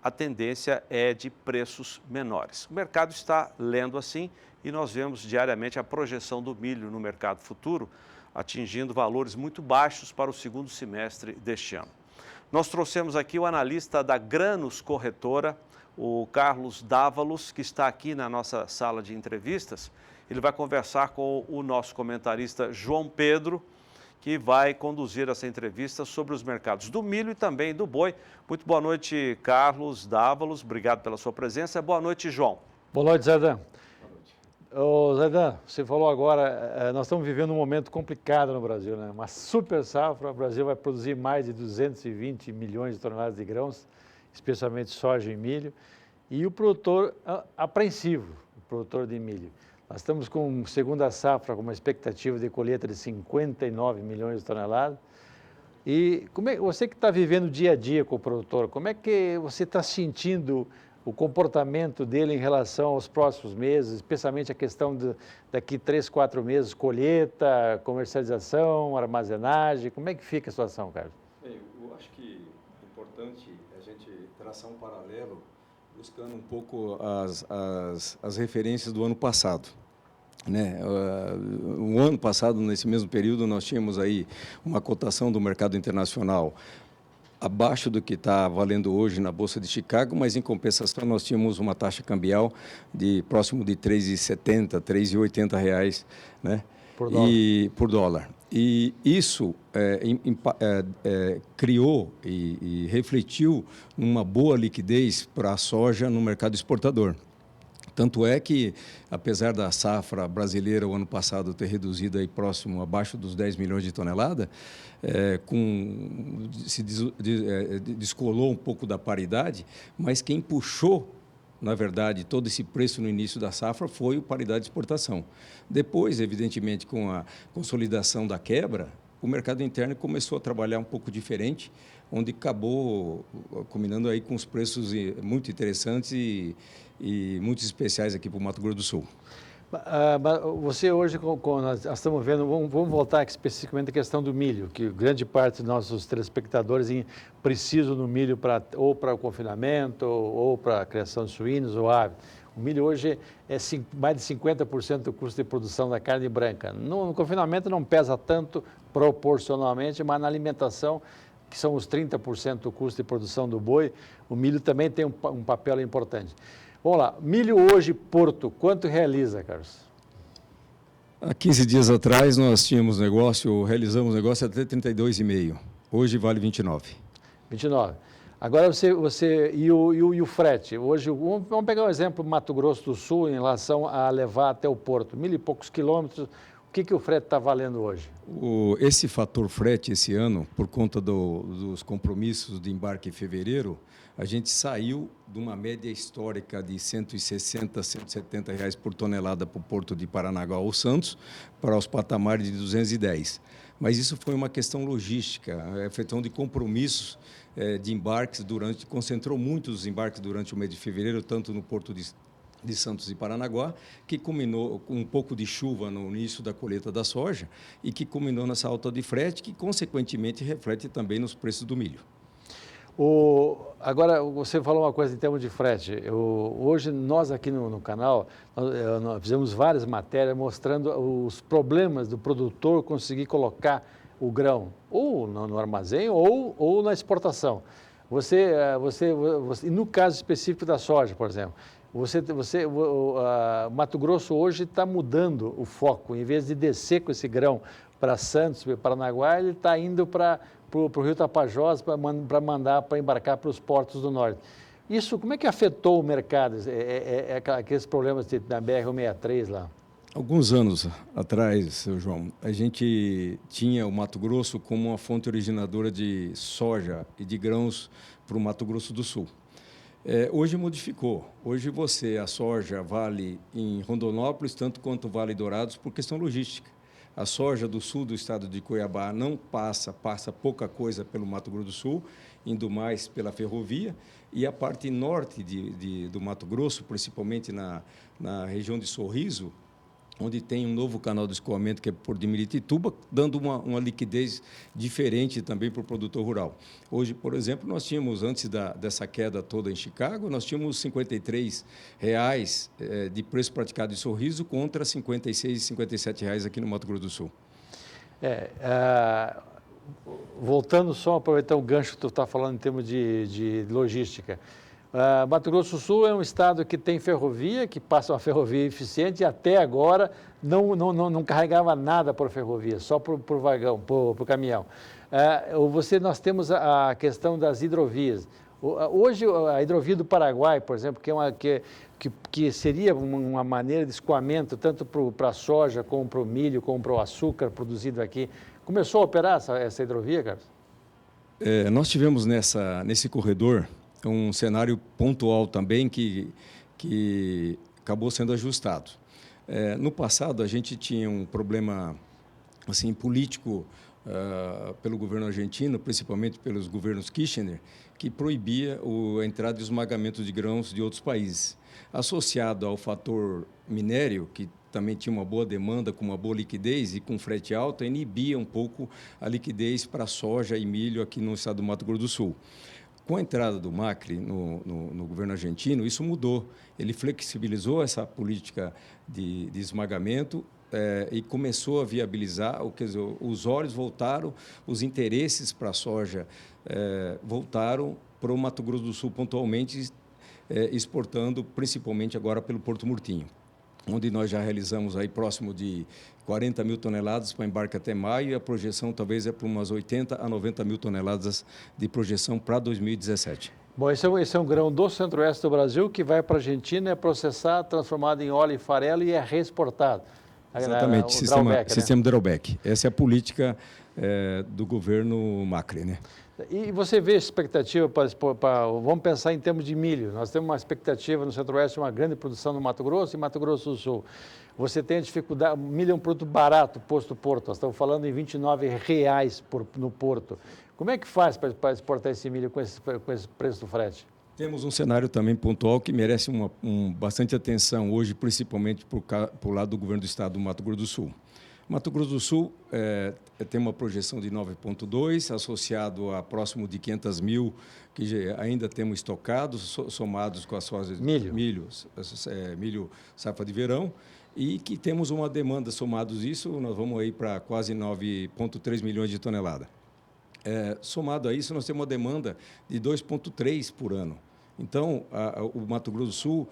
a tendência é de preços menores. O mercado está lendo assim e nós vemos diariamente a projeção do milho no mercado futuro atingindo valores muito baixos para o segundo semestre deste ano. Nós trouxemos aqui o analista da Granos Corretora, o Carlos Dávalos, que está aqui na nossa sala de entrevistas. Ele vai conversar com o nosso comentarista João Pedro, que vai conduzir essa entrevista sobre os mercados do milho e também do boi. Muito boa noite, Carlos Dávalos. Obrigado pela sua presença. Boa noite, João. Boa noite, Zaidan. Ô, Zaidan, você falou agora, nós estamos vivendo um momento complicado no Brasil, né? Uma super safra, o Brasil vai produzir mais de 220 milhões de toneladas de grãos, especialmente soja e milho, e o produtor apreensivo, o produtor de milho. Nós estamos com segunda safra, com uma expectativa de colheita de 59 milhões de toneladas. E você que está vivendo dia a dia com o produtor, como é que você está sentindo o comportamento dele em relação aos próximos meses, especialmente a questão daqui 3, 4 meses, colheita, comercialização, armazenagem, como é que fica a situação, Carlos? Bem, eu acho que é importante a gente traçar um paralelo buscando um pouco as referências do ano passado. Né? O ano passado, nesse mesmo período, nós tínhamos aí uma cotação do mercado internacional abaixo do que está valendo hoje na Bolsa de Chicago, mas, em compensação, nós tínhamos uma taxa cambial próximo de R$ 3,70, R$ 3,80, né? Por dólar. E isso criou e refletiu uma boa liquidez para a soja no mercado exportador. Tanto é que, apesar da safra brasileira o ano passado ter reduzido aí próximo, abaixo dos 10 milhões de toneladas, se descolou um pouco da paridade, mas quem puxou, na verdade, todo esse preço no início da safra foi o paridade de exportação. Depois, evidentemente, com a consolidação da quebra, o mercado interno começou a trabalhar um pouco diferente, onde acabou combinando aí com os preços muito interessantes e muito especiais aqui para o Mato Grosso do Sul. Você hoje, nós estamos vendo, vamos voltar aqui especificamente à questão do milho, que grande parte dos nossos telespectadores precisam do milho ou para o confinamento, ou para a criação de suínos ou aves. O milho hoje é mais de 50% do custo de produção da carne branca. No confinamento não pesa tanto proporcionalmente, mas na alimentação, que são os 30% do custo de produção do boi, o milho também tem um papel importante. Vamos lá, milho hoje, Porto, quanto realiza, Carlos? Há 15 dias atrás nós realizamos negócio até 32,5. Hoje vale 29. 29. Agora e o frete? Hoje, vamos pegar um exemplo Mato Grosso do Sul em relação a levar até o Porto, 1.000 e poucos quilômetros. O que o frete está valendo hoje? Esse fator frete esse ano, por conta dos compromissos de embarque em fevereiro, a gente saiu de uma média histórica de R$ 160, R$ 170 por tonelada para o porto de Paranaguá ou Santos, para os patamares de 210. Mas isso foi uma questão logística, a questão de compromissos de embarques concentrou muitos embarques durante o mês de fevereiro, tanto no porto de Santos e Paranaguá, que culminou com um pouco de chuva no início da colheita da soja e que culminou nessa alta de frete, que consequentemente reflete também nos preços do milho. Agora, você falou uma coisa em termos de frete. Hoje, nós aqui no canal, nós fizemos várias matérias mostrando os problemas do produtor conseguir colocar o grão ou no armazém ou na exportação. No caso específico da soja, por exemplo, Mato Grosso hoje está mudando o foco. Em vez de descer com esse grão para Santos, para Paranaguá, ele está indo para o Rio Tapajós para embarcar para os portos do norte. Isso, como é que afetou o mercado, aqueles problemas da BR-163 lá? Alguns anos atrás, seu João, a gente tinha o Mato Grosso como uma fonte originadora de soja e de grãos para o Mato Grosso do Sul. Hoje modificou. Hoje a soja vale em Rondonópolis tanto quanto Vale Dourados por questão logística. A soja do sul do estado de Cuiabá não passa pouca coisa pelo Mato Grosso do Sul, indo mais pela ferrovia, e a parte norte do Mato Grosso, principalmente na região de Sorriso, onde tem um novo canal de escoamento, que é por de Miritituba, dando uma liquidez diferente também para o produtor rural. Hoje, por exemplo, nós tínhamos, antes dessa queda toda em Chicago, nós tínhamos R$ 53 de preço praticado em Sorriso contra R$ 56, R$ 57 aqui no Mato Grosso do Sul. Voltando só, aproveitar o gancho que tu está falando em termos de logística. Mato Grosso do Sul é um estado que tem ferrovia, que passa uma ferrovia eficiente e até agora não carregava nada por ferrovia, só por vagão, por caminhão. Nós temos a questão das hidrovias. Hoje, a hidrovia do Paraguai, por exemplo, que seria uma maneira de escoamento tanto para a soja, como para o milho, como para o açúcar produzido aqui, começou a operar essa hidrovia, Carlos? Nós tivemos nesse corredor um cenário pontual também que acabou sendo ajustado. No passado, a gente tinha um problema assim, político pelo governo argentino, principalmente pelos governos Kirchner, que proibia a entrada e o esmagamento de grãos de outros países. Associado ao fator minério, que também tinha uma boa demanda, com uma boa liquidez e com frete alto, inibia um pouco a liquidez para soja e milho aqui no estado do Mato Grosso do Sul. Com a entrada do Macri no governo argentino, isso mudou. Ele flexibilizou essa política de esmagamento e começou a viabilizar, quer dizer, os olhos voltaram, os interesses para a soja voltaram para o Mato Grosso do Sul pontualmente, exportando principalmente agora pelo Porto Murtinho, onde nós já realizamos aí próximo de 40 mil toneladas para embarque até maio, e a projeção talvez é para umas 80 a 90 mil toneladas de projeção para 2017. Bom, esse é um grão do centro-oeste do Brasil que vai para a Argentina, é processado, transformado em óleo e farelo e é reexportado. Exatamente, sistema drawback. Essa é a política do governo Macri, né? E você vê expectativa vamos pensar em termos de milho. Nós temos uma expectativa no Centro-Oeste, uma grande produção no Mato Grosso e Mato Grosso do Sul. Você tem a dificuldade, milho é um produto barato, posto Porto, nós estamos falando em R$ 29,00 no Porto. Como é que faz para exportar esse milho com esse preço do frete? Temos um cenário também pontual que merece bastante atenção hoje, principalmente por lado do governo do estado do Mato Grosso do Sul. Mato Grosso do Sul tem uma projeção de 9,2, associado a próximo de 500 mil, que ainda temos estocados, somados com a soja milho safra de verão, e que temos uma demanda, somados isso, nós vamos aí para quase 9,3 milhões de toneladas. Somado a isso, nós temos uma demanda de 2,3 por ano. Então, o Mato Grosso do Sul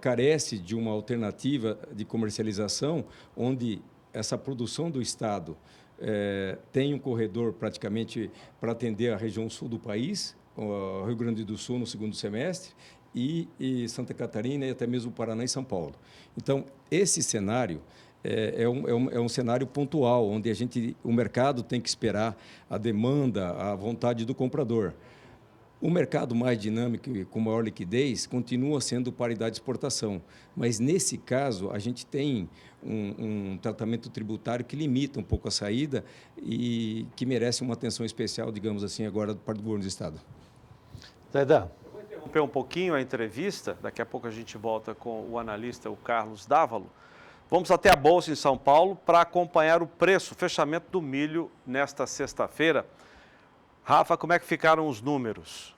carece de uma alternativa de comercialização onde essa produção do estado tem um corredor praticamente para atender a região sul do país, o Rio Grande do Sul no segundo semestre, e Santa Catarina e até mesmo Paraná e São Paulo. Então, esse cenário é um cenário pontual, onde o mercado tem que esperar a demanda, a vontade do comprador. O mercado mais dinâmico e com maior liquidez continua sendo paridade de exportação, mas nesse caso a gente tem um tratamento tributário que limita um pouco a saída e que merece uma atenção especial, digamos assim, agora do parte do governo do estado. Zaidan. Eu vou interromper um pouquinho a entrevista, daqui a pouco a gente volta com o analista, o Carlos Dávalo. Vamos até a Bolsa em São Paulo para acompanhar o preço, o fechamento do milho nesta sexta-feira. Rafa, como é que ficaram os números?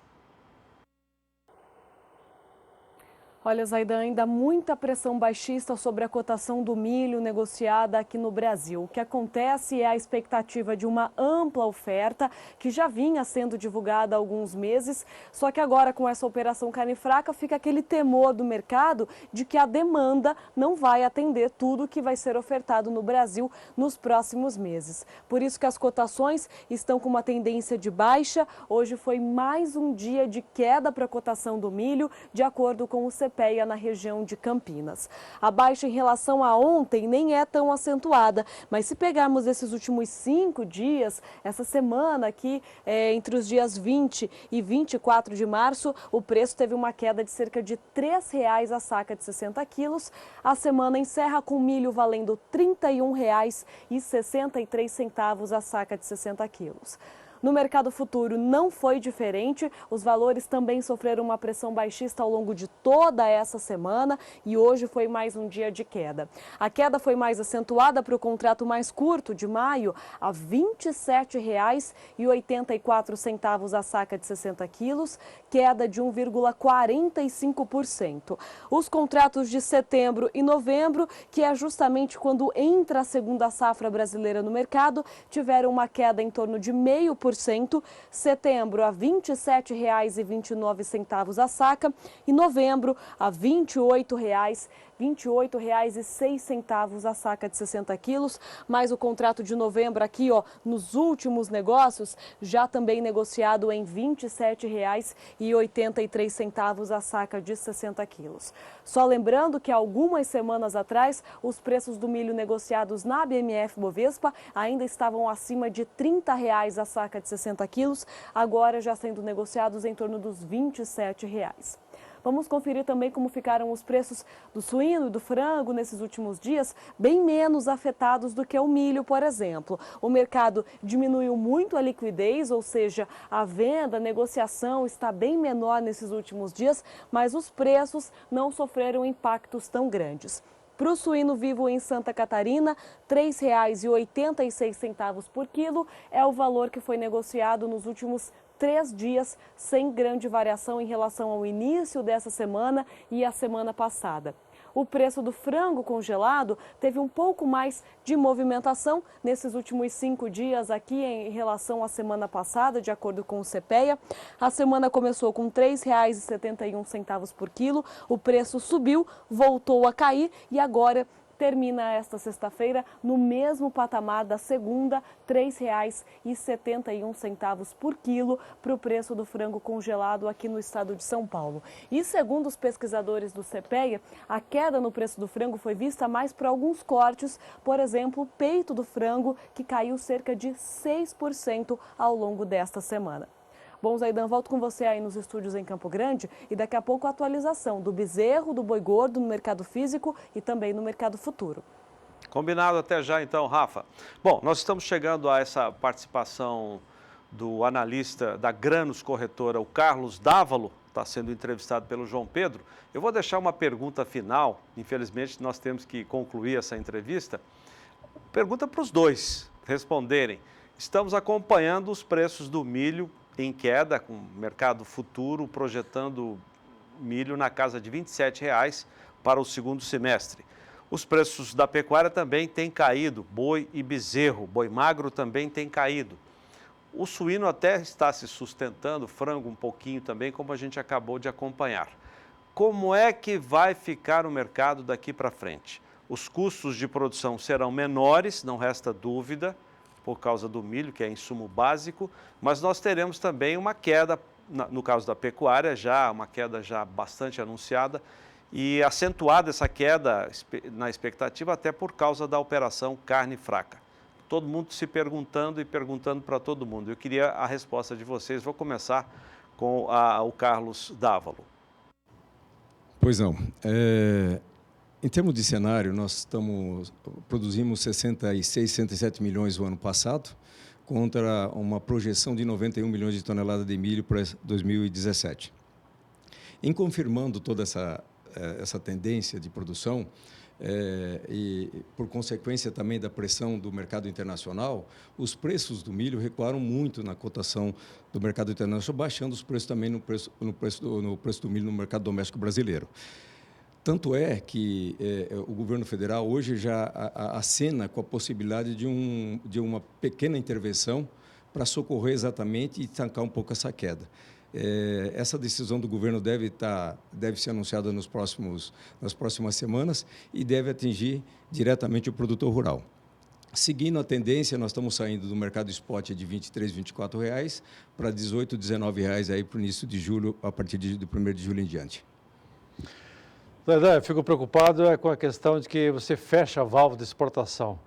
Olha, Zaidan, ainda muita pressão baixista sobre a cotação do milho negociada aqui no Brasil. O que acontece é a expectativa de uma ampla oferta que já vinha sendo divulgada há alguns meses, só que agora com essa operação carne fraca fica aquele temor do mercado de que a demanda não vai atender tudo que vai ser ofertado no Brasil nos próximos meses. Por isso que as cotações estão com uma tendência de baixa. Hoje foi mais um dia de queda para a cotação do milho, de acordo com o CPEA na região de Campinas. A baixa em relação a ontem nem é tão acentuada, mas se pegarmos esses últimos 5 dias, essa semana aqui, entre os dias 20 e 24 de março, o preço teve uma queda de cerca de R$ 3,00 a saca de 60 quilos. A semana encerra com milho valendo R$ 31,63 a saca de 60 quilos. No mercado futuro não foi diferente, os valores também sofreram uma pressão baixista ao longo de toda essa semana e hoje foi mais um dia de queda. A queda foi mais acentuada para o contrato mais curto de maio, a R$ 27,84 a saca de 60 quilos, queda de 1,45%. Os contratos de setembro e novembro, que é justamente quando entra a segunda safra brasileira no mercado, tiveram uma queda em torno de 0,5%, setembro a R$ 27,29 a saca e novembro a R$ 28,06 a saca de 60 quilos, mas o contrato de novembro aqui, ó, nos últimos negócios, já também negociado em R$ 27,83 a saca de 60 quilos. Só lembrando que algumas semanas atrás, os preços do milho negociados na BMF Bovespa ainda estavam acima de R$ 30 a saca de 60 quilos, agora já sendo negociados em torno dos R$ 27. Vamos conferir também como ficaram os preços do suíno e do frango nesses últimos dias, bem menos afetados do que o milho, por exemplo. O mercado diminuiu muito a liquidez, ou seja, a venda, a negociação está bem menor nesses últimos dias, mas os preços não sofreram impactos tão grandes. Para o suíno vivo em Santa Catarina, R$ 3,86 por quilo é o valor que foi negociado nos últimos 3 dias, sem grande variação em relação ao início dessa semana e a semana passada. O preço do frango congelado teve um pouco mais de movimentação nesses últimos 5 dias aqui em relação à semana passada, de acordo com o CPEA. A semana começou com R$ 3,71 por quilo, o preço subiu, voltou a cair e agora termina esta sexta-feira no mesmo patamar da segunda, R$ 3,71 por quilo para o preço do frango congelado aqui no estado de São Paulo. E segundo os pesquisadores do CPEA, a queda no preço do frango foi vista mais por alguns cortes, por exemplo, o peito do frango, que caiu cerca de 6% ao longo desta semana. Bom, Zaidan, volto com você aí nos estúdios em Campo Grande e daqui a pouco a atualização do bezerro, do boi gordo no mercado físico e também no mercado futuro. Combinado, até já então, Rafa. Bom, nós estamos chegando a essa participação do analista da Granos Corretora, o Carlos Dávalo, está sendo entrevistado pelo João Pedro. Eu vou deixar uma pergunta final, infelizmente nós temos que concluir essa entrevista. Pergunta para os dois responderem. Estamos acompanhando os preços do milho em queda, com o mercado futuro projetando milho na casa de R$ 27 para o segundo semestre. Os preços da pecuária também têm caído, boi e bezerro, boi magro também tem caído. O suíno até está se sustentando, frango um pouquinho também, como a gente acabou de acompanhar. Como é que vai ficar o mercado daqui para frente? Os custos de produção serão menores, não resta dúvida, por causa do milho, que é insumo básico, mas nós teremos também uma queda, no caso da pecuária, uma queda já bastante anunciada, e acentuada essa queda na expectativa até por causa da operação carne fraca. Todo mundo se perguntando e perguntando para todo mundo. Eu queria a resposta de vocês. Vou começar com o Carlos Dávalo. Pois não. Em termos de cenário, nós produzimos 66, 67 milhões no ano passado, contra uma projeção de 91 milhões de toneladas de milho para 2017. Em confirmando toda essa tendência de produção, e por consequência também da pressão do mercado internacional, os preços do milho recuaram muito na cotação do mercado internacional, baixando os preços também no preço do milho no mercado doméstico brasileiro. Tanto é que o governo federal hoje já acena com a possibilidade de uma pequena intervenção para socorrer exatamente e estancar um pouco essa queda. Essa decisão do governo deve ser anunciada nas próximas semanas e deve atingir diretamente o produtor rural. Seguindo a tendência, nós estamos saindo do mercado spot de R$ 23, R$ 24 para R$ 18, R$ 19 aí para o início de julho, a partir do 1º de julho em diante. Eu fico preocupado com a questão de que você fecha a válvula de exportação.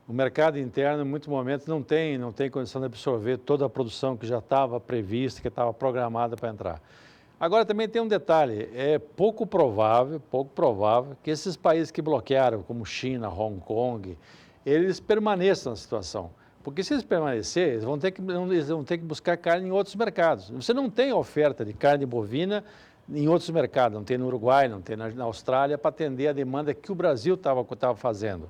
O mercado interno, em muitos momentos, não tem condição de absorver toda a produção que já estava prevista, que estava programada para entrar. Agora, também tem um detalhe, é pouco provável que esses países que bloquearam, como China, Hong Kong, eles permaneçam na situação. porque se eles permanecerem, eles vão ter que buscar carne em outros mercados. Você não tem oferta de carne bovina em outros mercados, não tem no Uruguai, não tem na Austrália, para atender a demanda que o Brasil estava fazendo.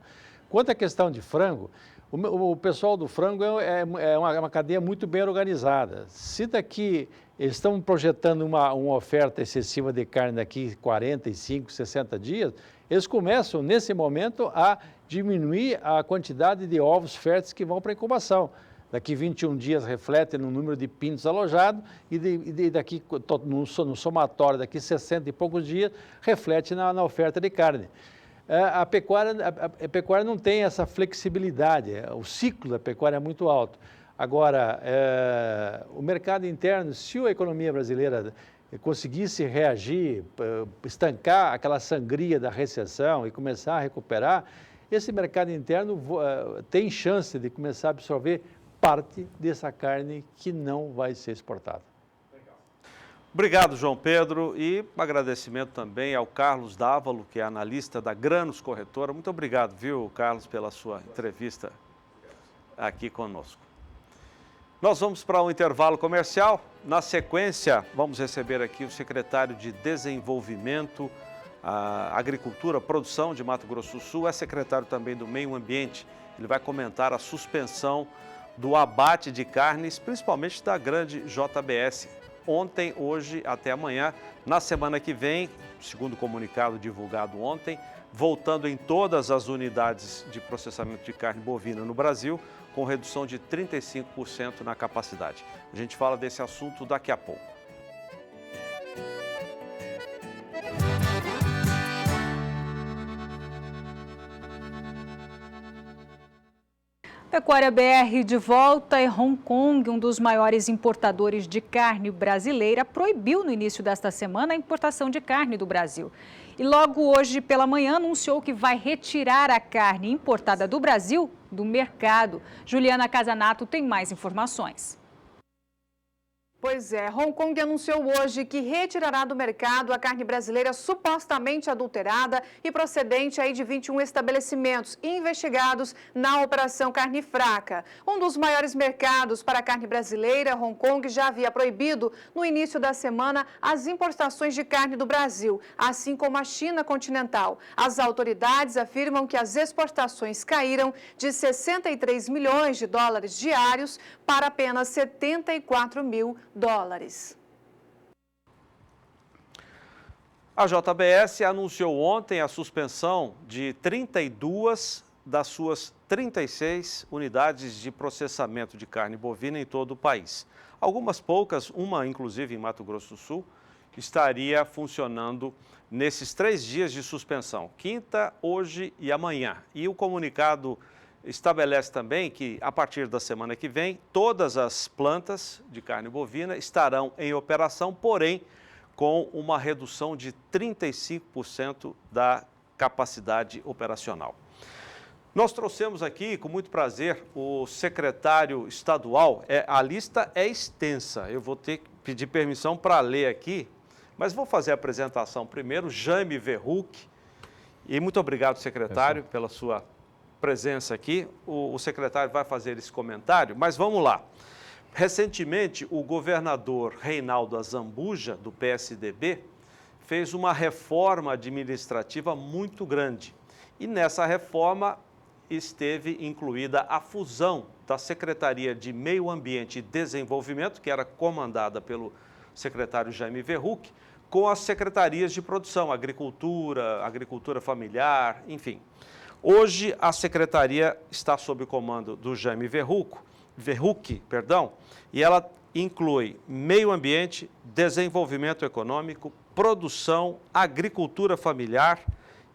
Quanto à questão de frango, o pessoal do frango é uma cadeia muito bem organizada. Se daqui eles estão projetando uma oferta excessiva de carne daqui 45, 60 dias, eles começam, nesse momento, a diminuir a quantidade de ovos férteis que vão para a incubação. Daqui 21 dias reflete no número de pintos alojados e daqui, no somatório, daqui 60 e poucos dias, reflete na oferta de carne. A pecuária não tem essa flexibilidade, o ciclo da pecuária é muito alto. Agora, o mercado interno, se a economia brasileira conseguisse reagir, estancar aquela sangria da recessão e começar a recuperar, esse mercado interno tem chance de começar a absorver parte dessa carne que não vai ser exportada. Obrigado, João Pedro, e agradecimento também ao Carlos Dávalo, que é analista da Granos Corretora. Muito obrigado, viu, Carlos, pela sua entrevista aqui conosco. Nós vamos para um intervalo comercial. Na sequência, vamos receber aqui o secretário de Desenvolvimento, Agricultura, Produção de Mato Grosso do Sul, é secretário também do Meio Ambiente. Ele vai comentar a suspensão do abate de carnes, principalmente da grande JBS. Ontem, hoje, até amanhã. Na semana que vem, segundo o comunicado divulgado ontem, voltando em todas as unidades de processamento de carne bovina no Brasil, com redução de 35% na capacidade. A gente fala desse assunto daqui a pouco. Pecuária BR de volta e Hong Kong, um dos maiores importadores de carne brasileira, proibiu no início desta semana a importação de carne do Brasil. E logo hoje pela manhã anunciou que vai retirar a carne importada do Brasil do mercado. Juliana Casanato tem mais informações. Pois é, Hong Kong anunciou hoje que retirará do mercado a carne brasileira supostamente adulterada e procedente aí de 21 estabelecimentos investigados na Operação Carne Fraca. Um dos maiores mercados para a carne brasileira, Hong Kong, já havia proibido no início da semana as importações de carne do Brasil, assim como a China continental. As autoridades afirmam que as exportações caíram de 63 milhões de dólares diários para apenas 74 mil dólares. A JBS anunciou ontem a suspensão de 32 das suas 36 unidades de processamento de carne bovina em todo o país. Algumas poucas, uma inclusive em Mato Grosso do Sul, estaria funcionando nesses 3 dias de suspensão, quinta, hoje e amanhã. E o comunicado estabelece também que, a partir da semana que vem, todas as plantas de carne bovina estarão em operação, porém, com uma redução de 35% da capacidade operacional. Nós trouxemos aqui, com muito prazer, o secretário estadual. A lista é extensa, eu vou ter que pedir permissão para ler aqui, mas vou fazer a apresentação primeiro. Jaime Verhuck. E muito obrigado, secretário, pela sua presença aqui. O secretário vai fazer esse comentário, mas vamos lá. Recentemente, o governador Reinaldo Azambuja, do PSDB, fez uma reforma administrativa muito grande. E nessa reforma esteve incluída a fusão da Secretaria de Meio Ambiente e Desenvolvimento, que era comandada pelo secretário Jaime Verhuck, com as secretarias de produção, agricultura familiar, enfim. Hoje, a secretaria está sob o comando do Jaime Verhuck, e ela inclui meio ambiente, desenvolvimento econômico, produção, agricultura familiar.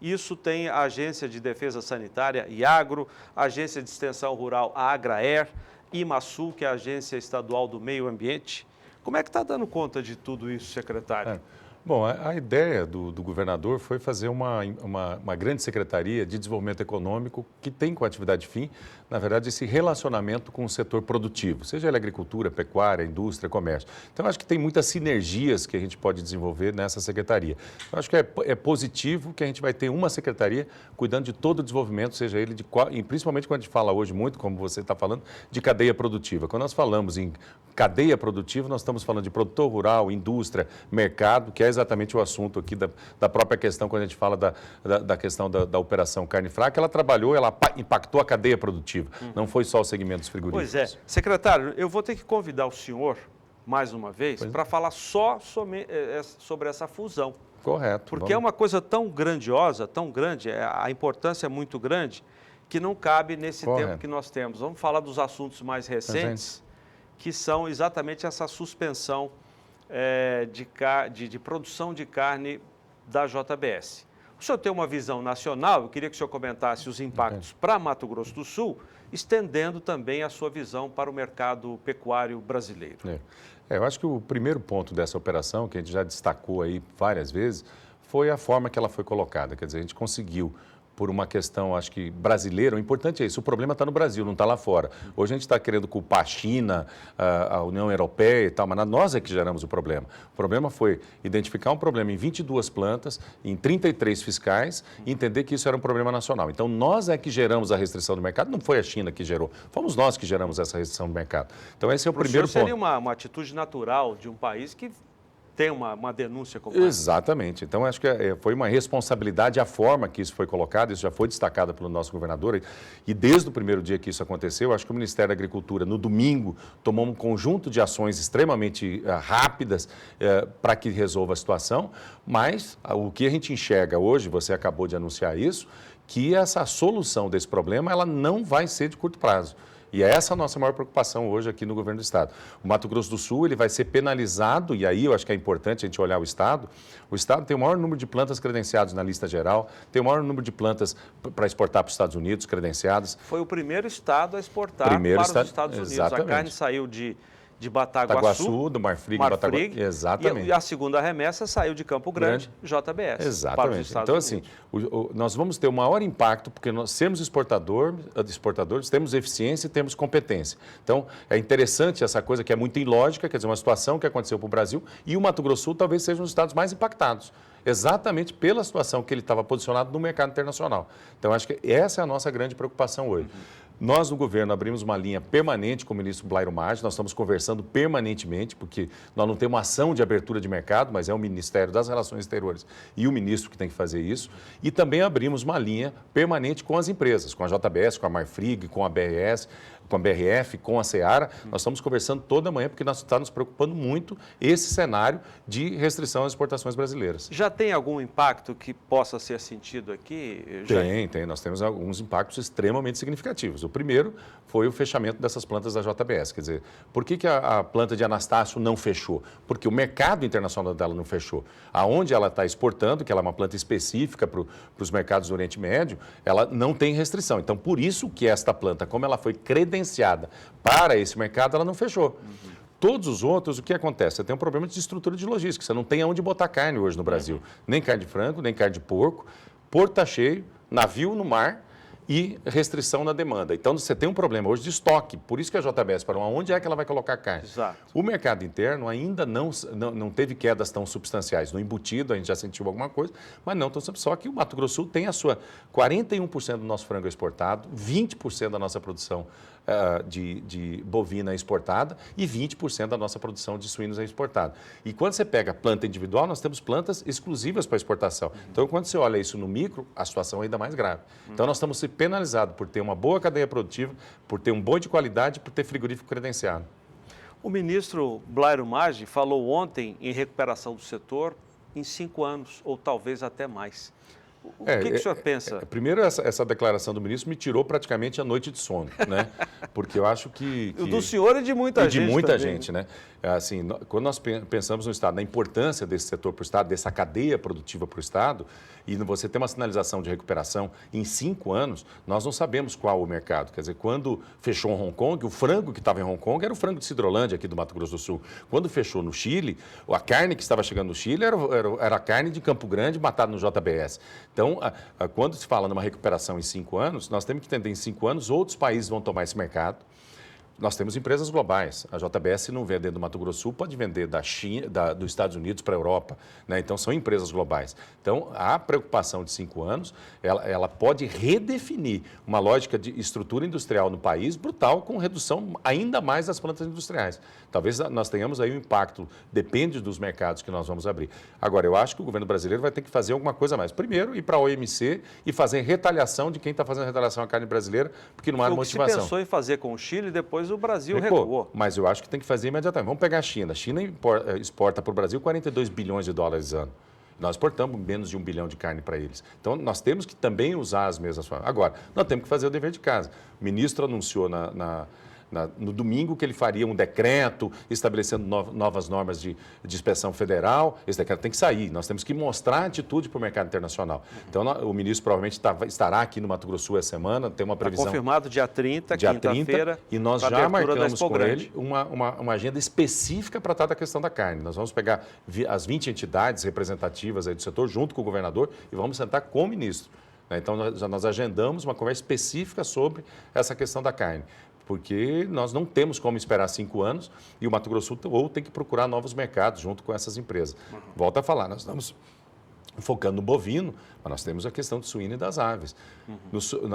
Isso tem a Agência de Defesa Sanitária, IAGRO, a Agência de Extensão Rural, a Agraer, IMASU, que é a Agência Estadual do Meio Ambiente. Como é que está dando conta de tudo isso, secretário? Bom, a ideia do governador foi fazer uma grande secretaria de desenvolvimento econômico que tem com atividade fim, na verdade, esse relacionamento com o setor produtivo, seja ele agricultura, pecuária, indústria, comércio. Então, acho que tem muitas sinergias que a gente pode desenvolver nessa secretaria. Eu acho que é positivo que a gente vai ter uma secretaria cuidando de todo o desenvolvimento, seja ele e principalmente quando a gente fala hoje muito, como você está falando, de cadeia produtiva. Quando nós falamos em cadeia produtiva, nós estamos falando de produtor rural, indústria, mercado, que é exatamente o assunto aqui da própria questão, quando a gente fala da questão da operação carne fraca, ela trabalhou, ela impactou a cadeia produtiva, não foi só o segmento dos frigoríficos. Pois é. Secretário, eu vou ter que convidar o senhor, mais uma vez, para falar só sobre essa fusão. Correto. Porque é uma coisa tão grandiosa, tão grande, a importância é muito grande, que não cabe nesse tempo que nós temos. Vamos falar dos assuntos mais recentes, que são exatamente essa suspensão de produção de carne da JBS. O senhor tem uma visão nacional, eu queria que o senhor comentasse os impactos para Mato Grosso do Sul, estendendo também a sua visão para o mercado pecuário brasileiro. Eu acho que o primeiro ponto dessa operação, que a gente já destacou aí várias vezes, foi a forma que ela foi colocada. Quer dizer, a gente conseguiu, por uma questão, acho que brasileira, o importante é isso, o problema está no Brasil, não está lá fora. Hoje a gente está querendo culpar a China, a União Europeia e tal, mas nós é que geramos o problema. O problema foi identificar um problema em 22 plantas, em 33 fiscais, e entender que isso era um problema nacional. Então, nós é que geramos a restrição do mercado, não foi a China que gerou, fomos nós que geramos essa restrição do mercado. Então, esse é o primeiro ponto. Seria uma atitude natural de um país que tem uma denúncia como essa. Exatamente. Então, acho que foi uma responsabilidade a forma que isso foi colocado, isso já foi destacado pelo nosso governador, e desde o primeiro dia que isso aconteceu, acho que o Ministério da Agricultura, no domingo, tomou um conjunto de ações extremamente rápidas para que resolva a situação, mas o que a gente enxerga hoje, você acabou de anunciar isso, que essa solução desse problema, ela não vai ser de curto prazo. E é essa a nossa maior preocupação hoje aqui no governo do Estado. O Mato Grosso do Sul ele vai ser penalizado, e aí eu acho que é importante a gente olhar o Estado. O Estado tem o maior número de plantas credenciadas na lista geral, tem o maior número de plantas para exportar para os Estados Unidos credenciadas. Foi o primeiro Estado a exportar para os Estados Unidos. Exatamente. A carne saiu de Bataguaçu, do Marfrig, Bataguaçu, exatamente. E a segunda remessa saiu de Campo Grande, JBS, exatamente. para os Estados então, Unidos. assim, nós vamos ter o maior impacto, porque nós somos exportadores, temos eficiência e temos competência. Então, é interessante essa coisa que é muito ilógica, quer dizer, uma situação que aconteceu para o Brasil, e o Mato Grosso do Sul talvez seja um dos estados mais impactados, exatamente pela situação que ele estava posicionado no mercado internacional. Então, acho que essa é a nossa grande preocupação hoje. Nós, no governo, abrimos uma linha permanente com o ministro Blairo Maggi, nós estamos conversando permanentemente, porque nós não temos uma ação de abertura de mercado, mas é o Ministério das Relações Exteriores e o ministro que tem que fazer isso. E também abrimos uma linha permanente com as empresas, com a JBS, com a Marfrig, com a BRS, com a BRF, com a Seara. Nós estamos conversando toda manhã, porque nós está nos preocupando muito esse cenário de restrição às exportações brasileiras. Já tem algum impacto que possa ser sentido aqui? Tem. Nós temos alguns impactos extremamente significativos. O primeiro foi o fechamento dessas plantas da JBS. Quer dizer, por que a planta de Anastácio não fechou? Porque o mercado internacional dela não fechou. Aonde ela está exportando, que ela é uma planta específica para os mercados do Oriente Médio, ela não tem restrição. Então, por isso que esta planta, como ela foi credenciada para esse mercado, ela não fechou. Todos os outros, o que acontece? Você tem um problema de estrutura de logística, você não tem aonde botar carne hoje no Brasil. Nem carne de frango, nem carne de porco, porto está cheio, navio no mar e restrição na demanda. Então, você tem um problema hoje de estoque, por isso que a JBS parou. Onde é que ela vai colocar carne? Exato. O mercado interno ainda não teve quedas tão substanciais. No embutido, a gente já sentiu alguma coisa, mas não tão substancial. Só que o Mato Grosso do Sul tem a sua 41% do nosso frango exportado, 20% da nossa produção de bovina exportada e 20% da nossa produção de suínos é exportada. E quando você pega planta individual, nós temos plantas exclusivas para exportação. Então, quando você olha isso no micro, a situação é ainda mais grave. Então, nós estamos sendo penalizados por ter uma boa cadeia produtiva, por ter um boi de qualidade, por ter frigorífico credenciado. O ministro Blairo Maggi falou ontem em recuperação do setor em 5 anos, ou talvez até mais. O que o senhor pensa? Primeiro, essa declaração do ministro me tirou praticamente a noite de sono, né? Porque eu acho que... O do senhor e de muita gente. De muita também, gente, né? Assim, quando nós pensamos no Estado, na importância desse setor para o Estado, dessa cadeia produtiva para o Estado, e você tem uma sinalização de recuperação em 5 anos, nós não sabemos qual o mercado. Quer dizer, quando fechou em Hong Kong, o frango que estava em Hong Kong era o frango de Sidrolândia, aqui do Mato Grosso do Sul. Quando fechou no Chile, a carne que estava chegando no Chile era a carne de Campo Grande matada no JBS. Então, quando se fala numa recuperação em 5 anos, nós temos que entender em 5 anos outros países vão tomar esse mercado. Nós temos empresas globais. A JBS não vende do Mato Grosso do Sul, pode vender da China, dos Estados Unidos para a Europa, né? Então, são empresas globais. Então, a preocupação de 5 anos, ela pode redefinir uma lógica de estrutura industrial no país brutal, com redução ainda mais das plantas industriais. Talvez nós tenhamos aí um impacto, depende dos mercados que nós vamos abrir. Agora, eu acho que o governo brasileiro vai ter que fazer alguma coisa a mais. Primeiro, ir para a OMC e fazer retaliação de quem está fazendo retaliação à carne brasileira, porque não há motivação. O que se pensou em fazer com o Chile, depois o Brasil recuou. Mas eu acho que tem que fazer imediatamente. Vamos pegar a China. A China exporta para o Brasil 42 bilhões de dólares ano. Nós exportamos menos de 1 bilhão de carne para eles. Então, nós temos que também usar as mesmas formas. Agora, nós temos que fazer o dever de casa. O ministro anunciou no domingo que ele faria um decreto estabelecendo novas normas de inspeção federal. Esse decreto tem que sair. Nós temos que mostrar atitude para o mercado internacional. Então, o ministro provavelmente estará aqui no Mato Grosso do Sul essa semana, tem uma previsão... Está confirmado dia 30, quinta-feira. E nós já marcamos com ele uma agenda específica para tratar da questão da carne. Nós vamos pegar as 20 entidades representativas aí do setor, junto com o governador, e vamos sentar com o ministro. Então, nós agendamos uma conversa específica sobre essa questão da carne, porque nós não temos como esperar 5 anos e o Mato Grosso do Sul ou tem que procurar novos mercados junto com essas empresas. Volto a falar, nós estamos focando no bovino, mas nós temos a questão do suíno e das aves.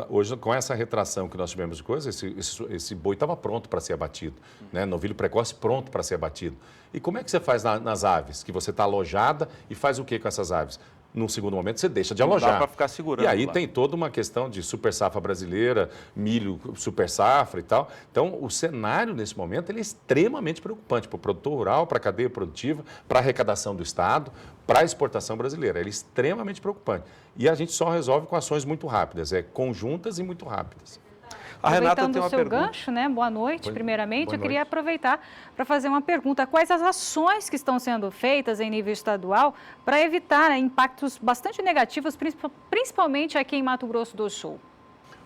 Hoje, com essa retração que nós tivemos de coisas, esse boi estava pronto para ser abatido, né? Novilho precoce pronto para ser abatido. E como é que você faz nas aves? Que você está alojada e faz o que com essas aves? Num segundo momento, você deixa de alojar. Não dá para ficar segurando. E aí lá. tem toda uma questão de super safra brasileira, milho super safra e tal. Então, o cenário, nesse momento, ele é extremamente preocupante para o produtor rural, para a cadeia produtiva, para a arrecadação do Estado, para a exportação brasileira. Ele é extremamente preocupante. E a gente só resolve com ações muito rápidas, conjuntas e muito rápidas. A Renata tem Aproveitando uma o seu pergunta. gancho, né? Boa noite, primeiramente. Boa Eu queria noite. aproveitar para fazer uma pergunta. Quais as ações que estão sendo feitas em nível estadual para evitar impactos bastante negativos, principalmente aqui em Mato Grosso do Sul?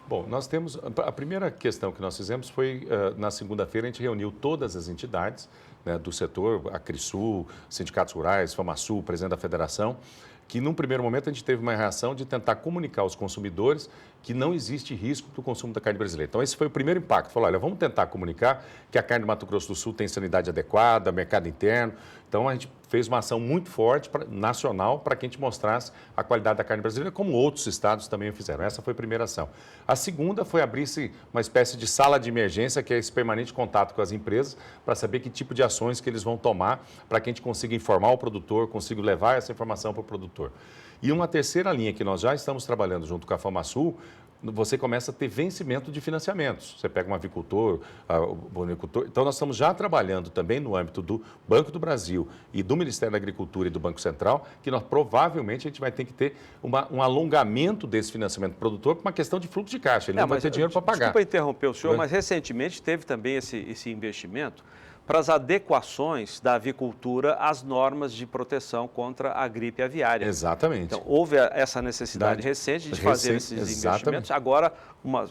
Bom, nós temos... A primeira questão que nós fizemos foi, na segunda-feira, a gente reuniu todas as entidades, né, do setor, a Crisul, sindicatos rurais, FamaSul, presidente da federação, que num primeiro momento a gente teve uma reação de tentar comunicar aos consumidores que não existe risco para o consumo da carne brasileira. Então, esse foi o primeiro impacto. Falou, olha, vamos tentar comunicar que a carne do Mato Grosso do Sul tem sanidade adequada, mercado interno. Então, a gente fez uma ação muito forte, nacional, para que a gente mostrasse a qualidade da carne brasileira, como outros estados também o fizeram. Essa foi a primeira ação. A segunda foi abrir-se uma espécie de sala de emergência, que é esse permanente contato com as empresas, para saber que tipo de ações que eles vão tomar, para que a gente consiga informar o produtor, consiga levar essa informação para o produtor. E uma terceira linha que nós já estamos trabalhando junto com a FamaSul, você começa a ter vencimento de financiamentos. Você pega um avicultor, um bovinocultor. Então, nós estamos já trabalhando também no âmbito do Banco do Brasil e do Ministério da Agricultura e do Banco Central, que nós provavelmente a gente vai ter que ter um alongamento desse financiamento do produtor por uma questão de fluxo de caixa. Ele não vai ter dinheiro para pagar. Desculpa interromper o senhor, mas recentemente teve também esse investimento para as adequações da avicultura às normas de proteção contra a gripe aviária. Exatamente. Então, houve essa necessidade recente de fazer esses investimentos. Agora,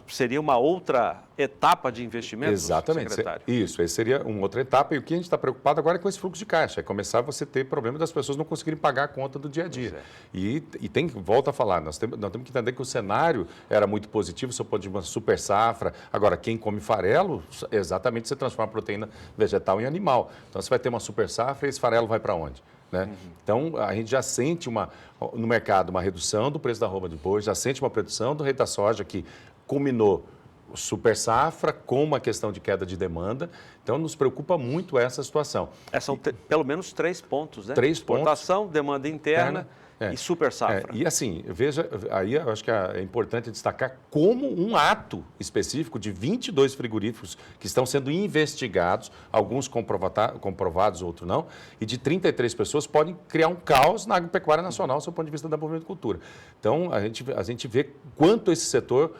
seria uma outra etapa de investimento, exatamente, secretário? Isso, essa seria uma outra etapa. E o que a gente está preocupado agora é com esse fluxo de caixa. É começar você ter problema das pessoas não conseguirem pagar a conta do dia a dia. E tem que, volta a falar, nós temos que entender que o cenário era muito positivo, você pode de uma super safra. Agora, quem come farelo, exatamente você transforma a proteína vegetal em animal. Então, você vai ter uma super safra e esse farelo vai para onde? Né? Então, a gente já sente no mercado uma redução do preço da arroba de boi, já sente uma redução do rei da soja, que culminou super safra com uma questão de queda de demanda. Então, nos preocupa muito essa situação. São pelo menos 3 pontos, né? 3 pontos. Exportação, demanda interna e super safra. E assim, veja, aí eu acho que é importante destacar como um ato específico de 22 frigoríficos que estão sendo investigados, alguns comprovados, outros não, e de 33 pessoas podem criar um caos na agropecuária nacional, do ponto de vista da bovinocultura. Então, a gente vê quanto esse setor,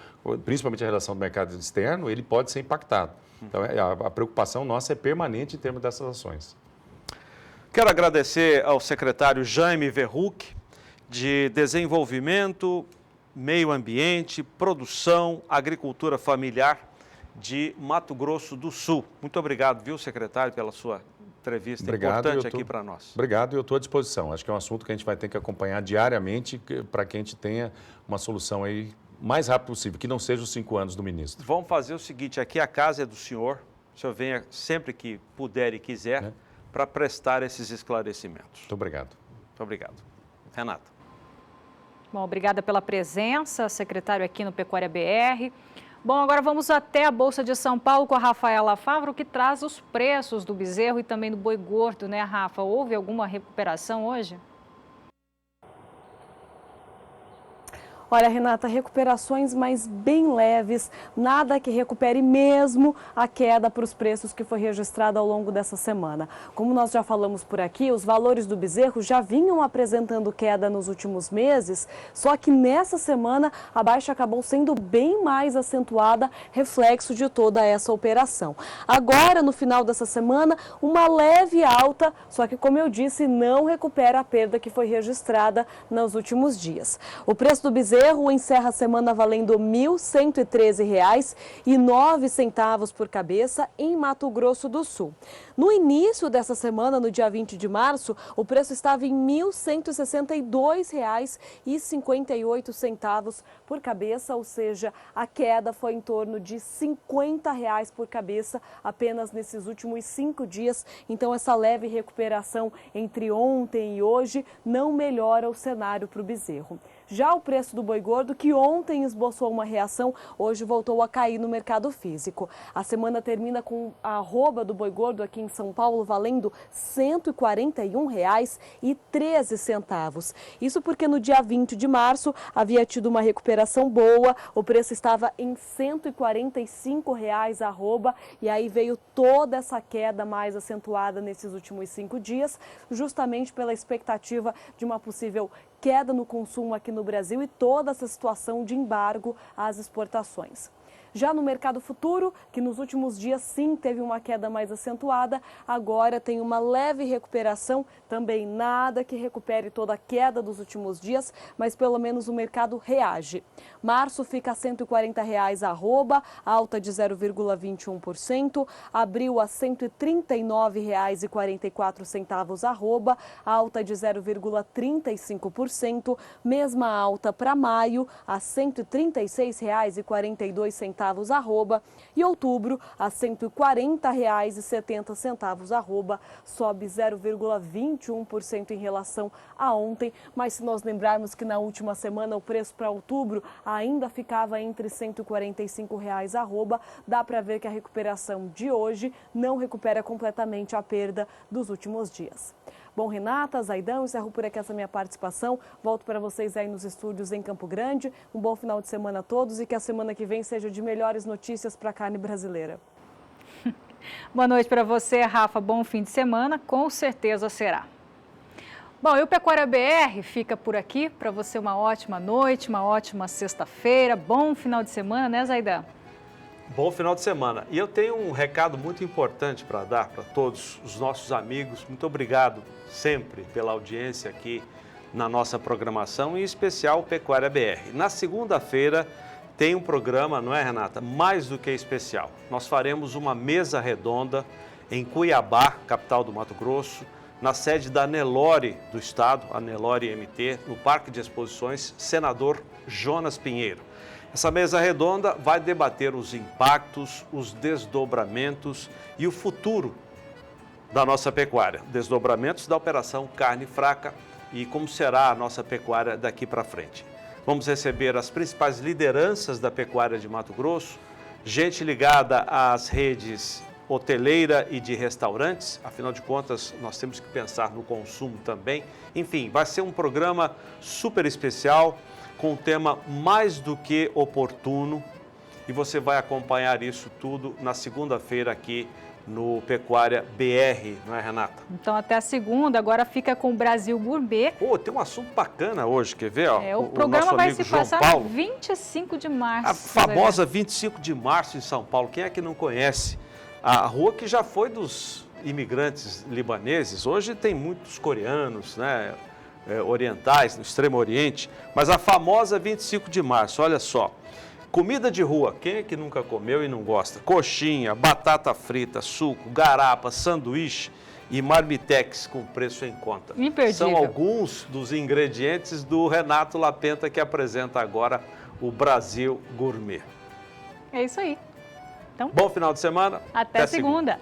principalmente a relação do mercado externo, ele pode ser impactado. Então, a preocupação nossa é permanente em termos dessas ações. Quero agradecer ao secretário Jaime Verhuck, de Desenvolvimento, Meio Ambiente, Produção, Agricultura Familiar de Mato Grosso do Sul. Muito obrigado, viu, secretário, pela sua entrevista importante aqui para nós. Obrigado, eu estou à disposição. Acho que é um assunto que a gente vai ter que acompanhar diariamente para que a gente tenha uma solução aí o mais rápido possível, que não seja os 5 anos do ministro. Vamos fazer o seguinte, aqui a casa é do senhor, o senhor venha sempre que puder e quiser para prestar esses esclarecimentos. Muito obrigado. Muito obrigado. Renata. Bom, obrigada pela presença, secretário aqui no Pecuária BR. Bom, agora vamos até a Bolsa de São Paulo com a Rafaela Favro, que traz os preços do bezerro e também do boi gordo, né, Rafa? Houve alguma recuperação hoje? Olha, Renata, recuperações, mas bem leves, nada que recupere mesmo a queda para os preços que foi registrada ao longo dessa semana. Como nós já falamos por aqui, os valores do bezerro já vinham apresentando queda nos últimos meses, só que nessa semana a baixa acabou sendo bem mais acentuada, reflexo de toda essa operação. Agora, no final dessa semana, uma leve alta, só que, como eu disse, não recupera a perda que foi registrada nos últimos dias. O preço do bezerro encerra a semana valendo R$ 1.113,09 por cabeça em Mato Grosso do Sul. No início dessa semana, no dia 20 de março, o preço estava em R$ 1.162,58 por cabeça, ou seja, a queda foi em torno de R$ 50 por cabeça apenas nesses últimos 5 dias. Então, essa leve recuperação entre ontem e hoje não melhora o cenário para o bezerro. Já o preço do boi gordo, que ontem esboçou uma reação, hoje voltou a cair no mercado físico. A semana termina com a arroba do boi gordo aqui em São Paulo valendo R$ 141,13. Isso porque no dia 20 de março havia tido uma recuperação boa, o preço estava em R$ 145 a arroba e aí veio toda essa queda mais acentuada nesses últimos 5 dias, justamente pela expectativa de uma possível queda no consumo aqui no Brasil e toda essa situação de embargo às exportações. Já no mercado futuro, que nos últimos dias sim teve uma queda mais acentuada, agora tem uma leve recuperação, também nada que recupere toda a queda dos últimos dias, mas pelo menos o mercado reage. Março fica a R$ 140 a arroba, alta de 0,21%, abril a R$ 139,44 arroba, alta de 0,35%, mesma alta para maio a R$ 136,42 arroba, e outubro a R$ 140,70 arroba, sobe 0,21% em relação a ontem, mas se nós lembrarmos que na última semana o preço para outubro ainda ficava entre R$ 145 arroba, dá para ver que a recuperação de hoje não recupera completamente a perda dos últimos dias. Bom, Renata, Zaidão, encerro por aqui essa minha participação. Volto para vocês aí nos estúdios em Campo Grande. Um bom final de semana a todos e que a semana que vem seja de melhores notícias para a carne brasileira. Boa noite para você, Rafa. Bom fim de semana, com certeza será. Bom, e o Pecuária BR fica por aqui. Para você uma ótima noite, uma ótima sexta-feira. Bom final de semana, né, Zaidão? Bom final de semana. E eu tenho um recado muito importante para dar para todos os nossos amigos. Muito obrigado sempre pela audiência aqui na nossa programação, em especial o Pecuária BR. Na segunda-feira tem um programa, não é, Renata? Mais do que especial. Nós faremos uma mesa redonda em Cuiabá, capital do Mato Grosso, na sede da Nelore do Estado, a Nelore MT, no Parque de Exposições Senador Jonas Pinheiro. Essa mesa redonda vai debater os impactos, os desdobramentos e o futuro da nossa pecuária. Desdobramentos da Operação Carne Fraca e como será a nossa pecuária daqui para frente. Vamos receber as principais lideranças da pecuária de Mato Grosso, gente ligada às redes hoteleira e de restaurantes, afinal de contas, nós temos que pensar no consumo também. Enfim, vai ser um programa super especial, com um tema mais do que oportuno, e você vai acompanhar isso tudo na segunda-feira aqui no Pecuária BR, não é, Renata? Então, até a segunda, agora fica com o Brasil Gourmet. Tem um assunto bacana hoje, quer ver? Ó, o programa vai se João passar Paulo, 25 de março. a famosa 25 de março em São Paulo. Quem é que não conhece? A rua que já foi dos imigrantes libaneses, hoje tem muitos coreanos, né, orientais, no Extremo Oriente, mas a famosa 25 de março, olha só. Comida de rua, quem é que nunca comeu e não gosta? Coxinha, batata frita, suco, garapa, sanduíche e marmitex com preço em conta. Imperdível. São alguns dos ingredientes do Renato Lapenta, que apresenta agora o Brasil Gourmet. É isso aí. Então, bom final de semana. Até segunda.